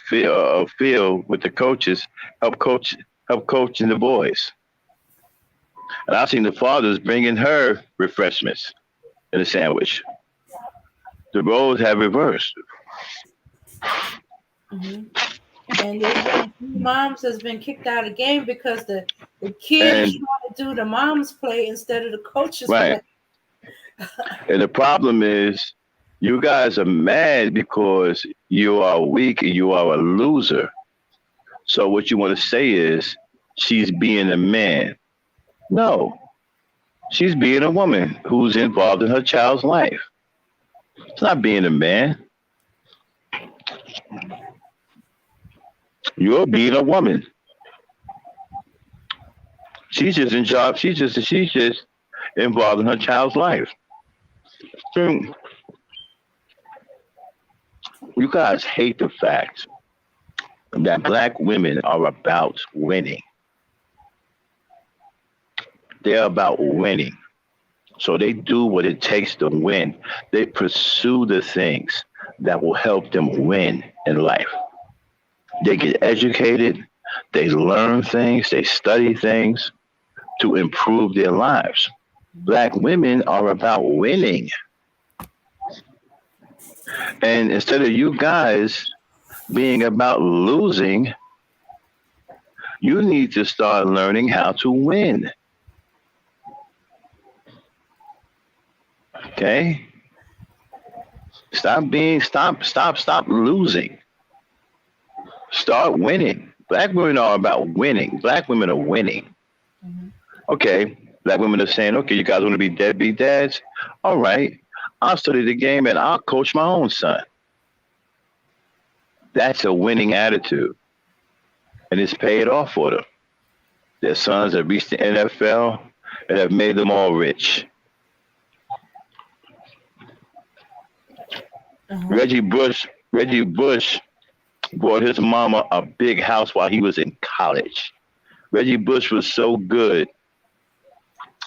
field with the coaches, help coach help coaching the boys. And I've seen the fathers bringing her refreshments in a sandwich. The roles have reversed. Hmm. And there's been a few moms that's been kicked out of the game because the kids And trying to do the mom's play instead of the coach's play. right. And the problem is you guys are mad because you are weak and you are a loser. So what you want to say is she's being a man. No, she's being a woman who's involved in her child's life. It's not being a man. You're being a woman. She's just in job. She's just involved in her child's life. So you guys hate the fact that black women are about winning. They're about winning. So they do what it takes to win. They pursue the things that will help them win in life. They get educated, they learn things, they study things to improve their lives. Black women are about winning. And instead of you guys being about losing, you need to start learning how to win. Okay? Stop losing. Start winning. Black women are about winning. Black women are winning. Hmm. Okay. Black women are saying, okay, you guys want to be deadbeat dads? All right. I'll study the game and I'll coach my own son. That's a winning attitude. And it's paid off for them. Their sons have reached the NFL and have made them all rich. Uh-huh. Reggie Bush bought his mama a big house while he was in college. Reggie Bush was so good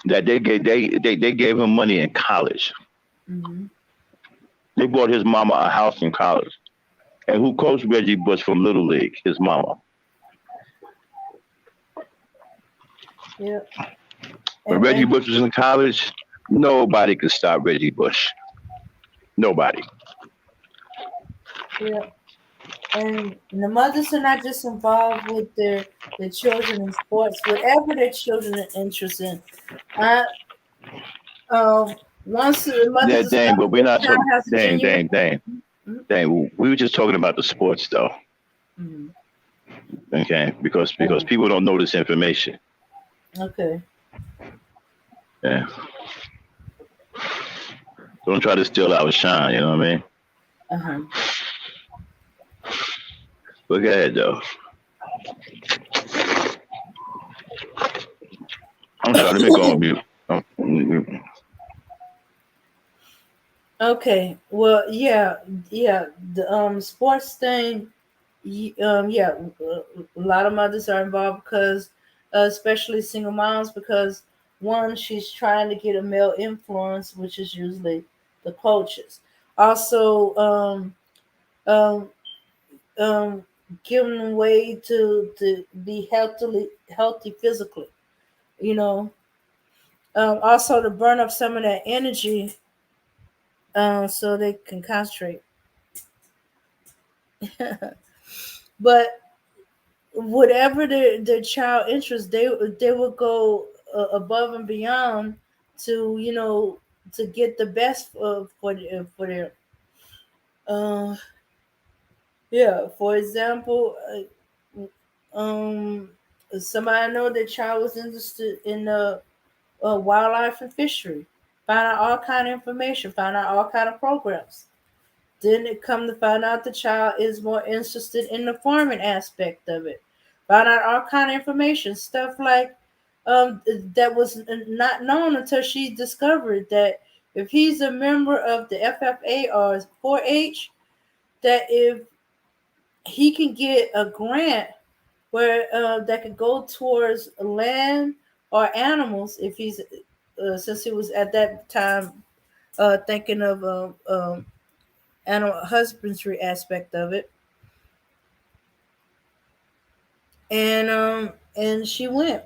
that they gave him money in college. Hmm. They bought his mama a house in college. And who coached Reggie Bush from Little League? His mama. Yeah. When Reggie Bush was in college, nobody could stop Reggie Bush. Nobody. Yeah. And the mothers are not just involved with their children in sports, whatever their children are interested in. I, once the mother Yeah, dang, discovers but we're the not child talking. has a Dang, genuine. dang, dang, dang. We were just talking about the sports, though. Mm-hmm. Okay, because people don't know this information. Okay. Yeah, don't try to steal our shine. You know what I mean? Uh-huh. But go ahead, though. I'm sorry. Let me go on mute. Okay. Well, yeah, yeah. The sports thing. Yeah, a lot of mothers are involved because, especially single moms, because one, she's trying to get a male influence, which is usually the coaches. Also, um, um, giving them way to be healthy physically. You know, also to burn up some of that energy, so they can concentrate. But whatever their child interest, they will go above and beyond to to get the best for their uh yeah. For example, um somebody I know their child was interested in wildlife and fishery, find out all kind of information, find out all kind of programs. Then it come to find out the child is more interested in the farming aspect of it. Found out all kind of information, stuff like that was not known until she discovered that if he's a member of the FFA or 4-H, that if he can get a grant where that could go towards land or animals, if he's since he was at that time thinking of animal husbandry aspect of it, and she went,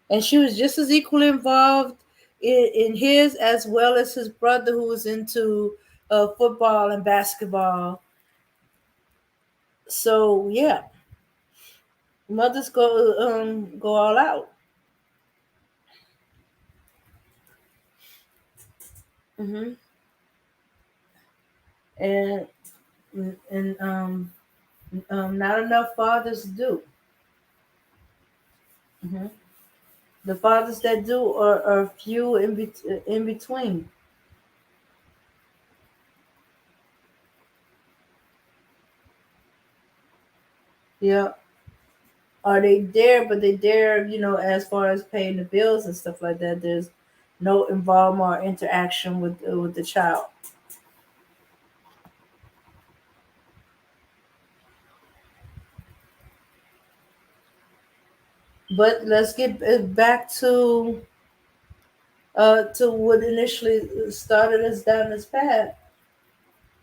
and she was just as equally involved in his as well as his brother who was into football and basketball. So yeah, mothers go all out. Hmm. And and not enough fathers do. Hmm. The fathers that do are few in between. Yeah, are they there? But they there, as far as paying the bills and stuff like that. There's no involvement or interaction with the child. But let's get back to what initially started us down this path.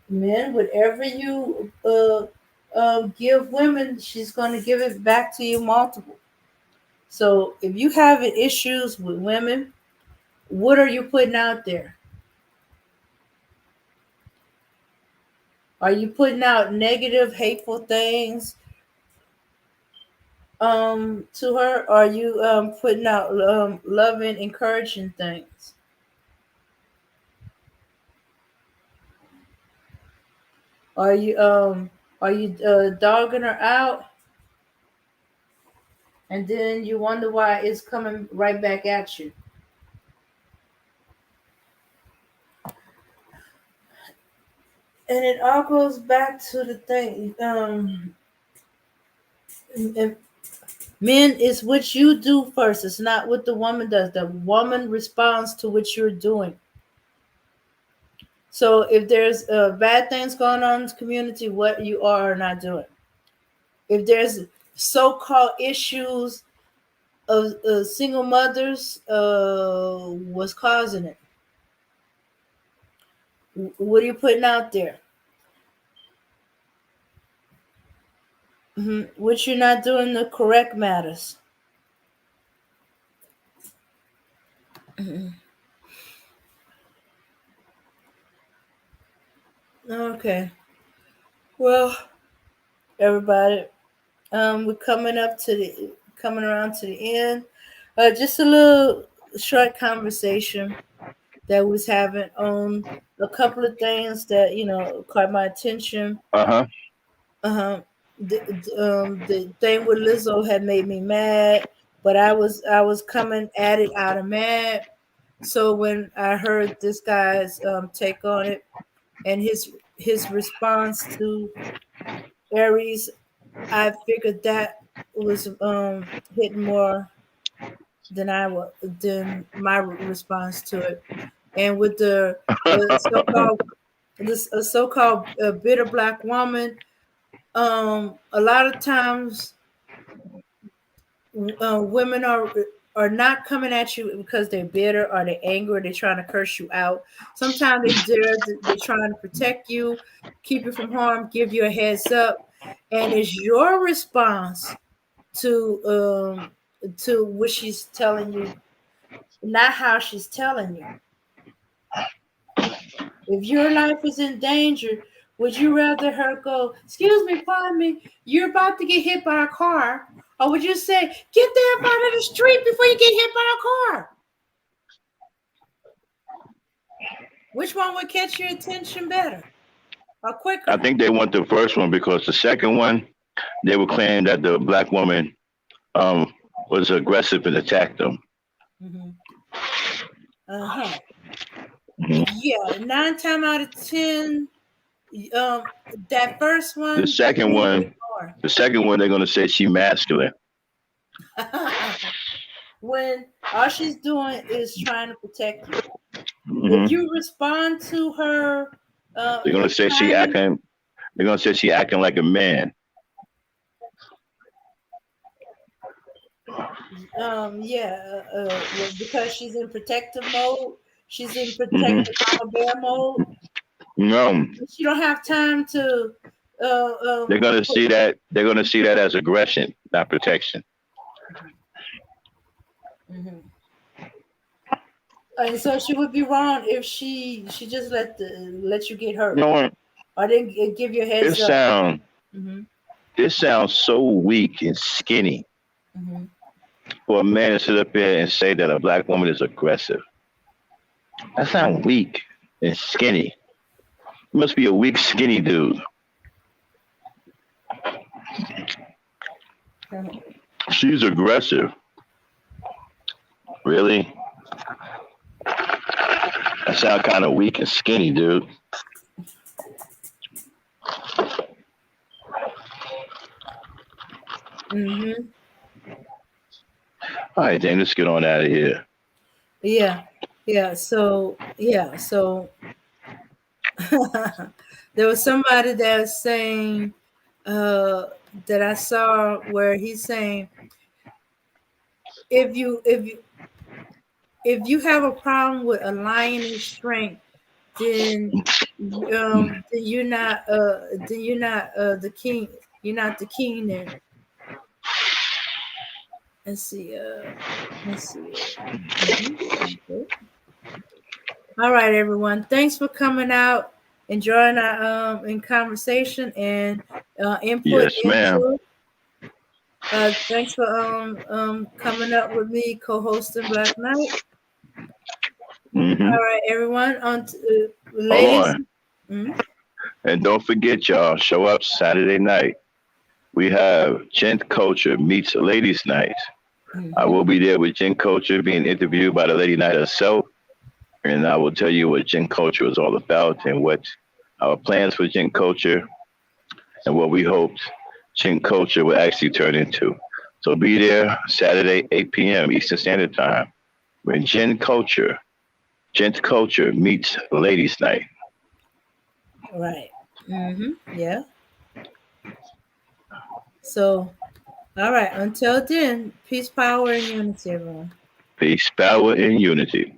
Men, whatever you give women, she's going to give it back to you multiple. So if you have issues with women, what are you putting out there? Are you putting out negative, hateful things to her? Are you putting out loving, encouraging things? Are you dogging her out, and then you wonder why it's coming right back at you? And it all goes back to the thing. And men, is what you do first. It's not what the woman does. The woman responds to what you're doing. So if there's bad things going on in the community, what you are or not doing. If there's so-called issues of single mothers, what's causing it? What are you putting out there? What you're not doing the correct matters. Okay. Well, everybody, we're coming around to the end. Just a little short conversation that was having on a couple of things that caught my attention. Uh-huh. Uh-huh. The thing with Lizzo had made me mad, but I was coming at it out of mad. So when I heard this guy's take on it and his response to Aries, I figured that was hitting more than my response to it. And with the so-called this so-called bitter black woman, a lot of times women are not coming at you because they're bitter or they're angry or they're trying to curse you out. Sometimes they're trying to protect you, keep you from harm, give you a heads up, and it's your response to what she's telling you, not how she's telling you. If your life is in danger, would you rather her go, excuse me, pardon me, you're about to get hit by a car? Or would you say, get the F out of the street before you get hit by a car? Which one would catch your attention better or quicker? I think they want the first one because the second one, they were claiming that the black woman um, was aggressive and attacked them. Mm-hmm. Uh-huh. Mhm. Yeah, 9 times out of 10, that first one, The second one, they're going to say she masculine. when all she's doing is trying to protect you. Mm-hmm. If you respond to her, they're going to say she acting. They're going to say she acting like a man. because she's in protective mode. She's in protective mama bear mode. No, She don't have time to. they're going to see that. They're going to see that as aggression, not protection. Mm-hmm. And so she would be wrong if she just let you get You hurt know what? or didn't give you a It heads up. sound Hmm. it sounds so weak and skinny Hmm. for a man to sit up here and say that a black woman is aggressive. That sounds weak and skinny. You must be a weak, skinny dude. She's aggressive. Really? That sound kind of weak and skinny, dude. Hmm. All right, Dane, let's get on out of here. Yeah, yeah. So there was somebody that was saying that I saw where he's saying if you if you if you have a problem with a lion's strength, then then you're not the king. You're not the king then. Let's see. Let's see. Mhm. Okay. All right, everyone. Thanks for coming out and joining our in conversation and input Yes, ma'am. into. Thanks for coming up with me, co-hosting Black Knight. Hmm. All right, everyone. Hold Ladies. on. Mhm. And don't forget, y'all, show up Saturday night. We have Gent Culture meets Ladies Night. I Mhm. will be there with Gent Culture being interviewed by the Lady Night herself. And I will tell you what Gent Culture is all about and what our plans for Gent Culture and what we hoped Gent Culture will actually turn into. So be there Saturday, 8 p.m. Eastern Standard Time, when Gent Culture meets Ladies Night. Right. Yeah. So, all right. Until then, peace, power, and unity, everyone. Peace, power, and unity.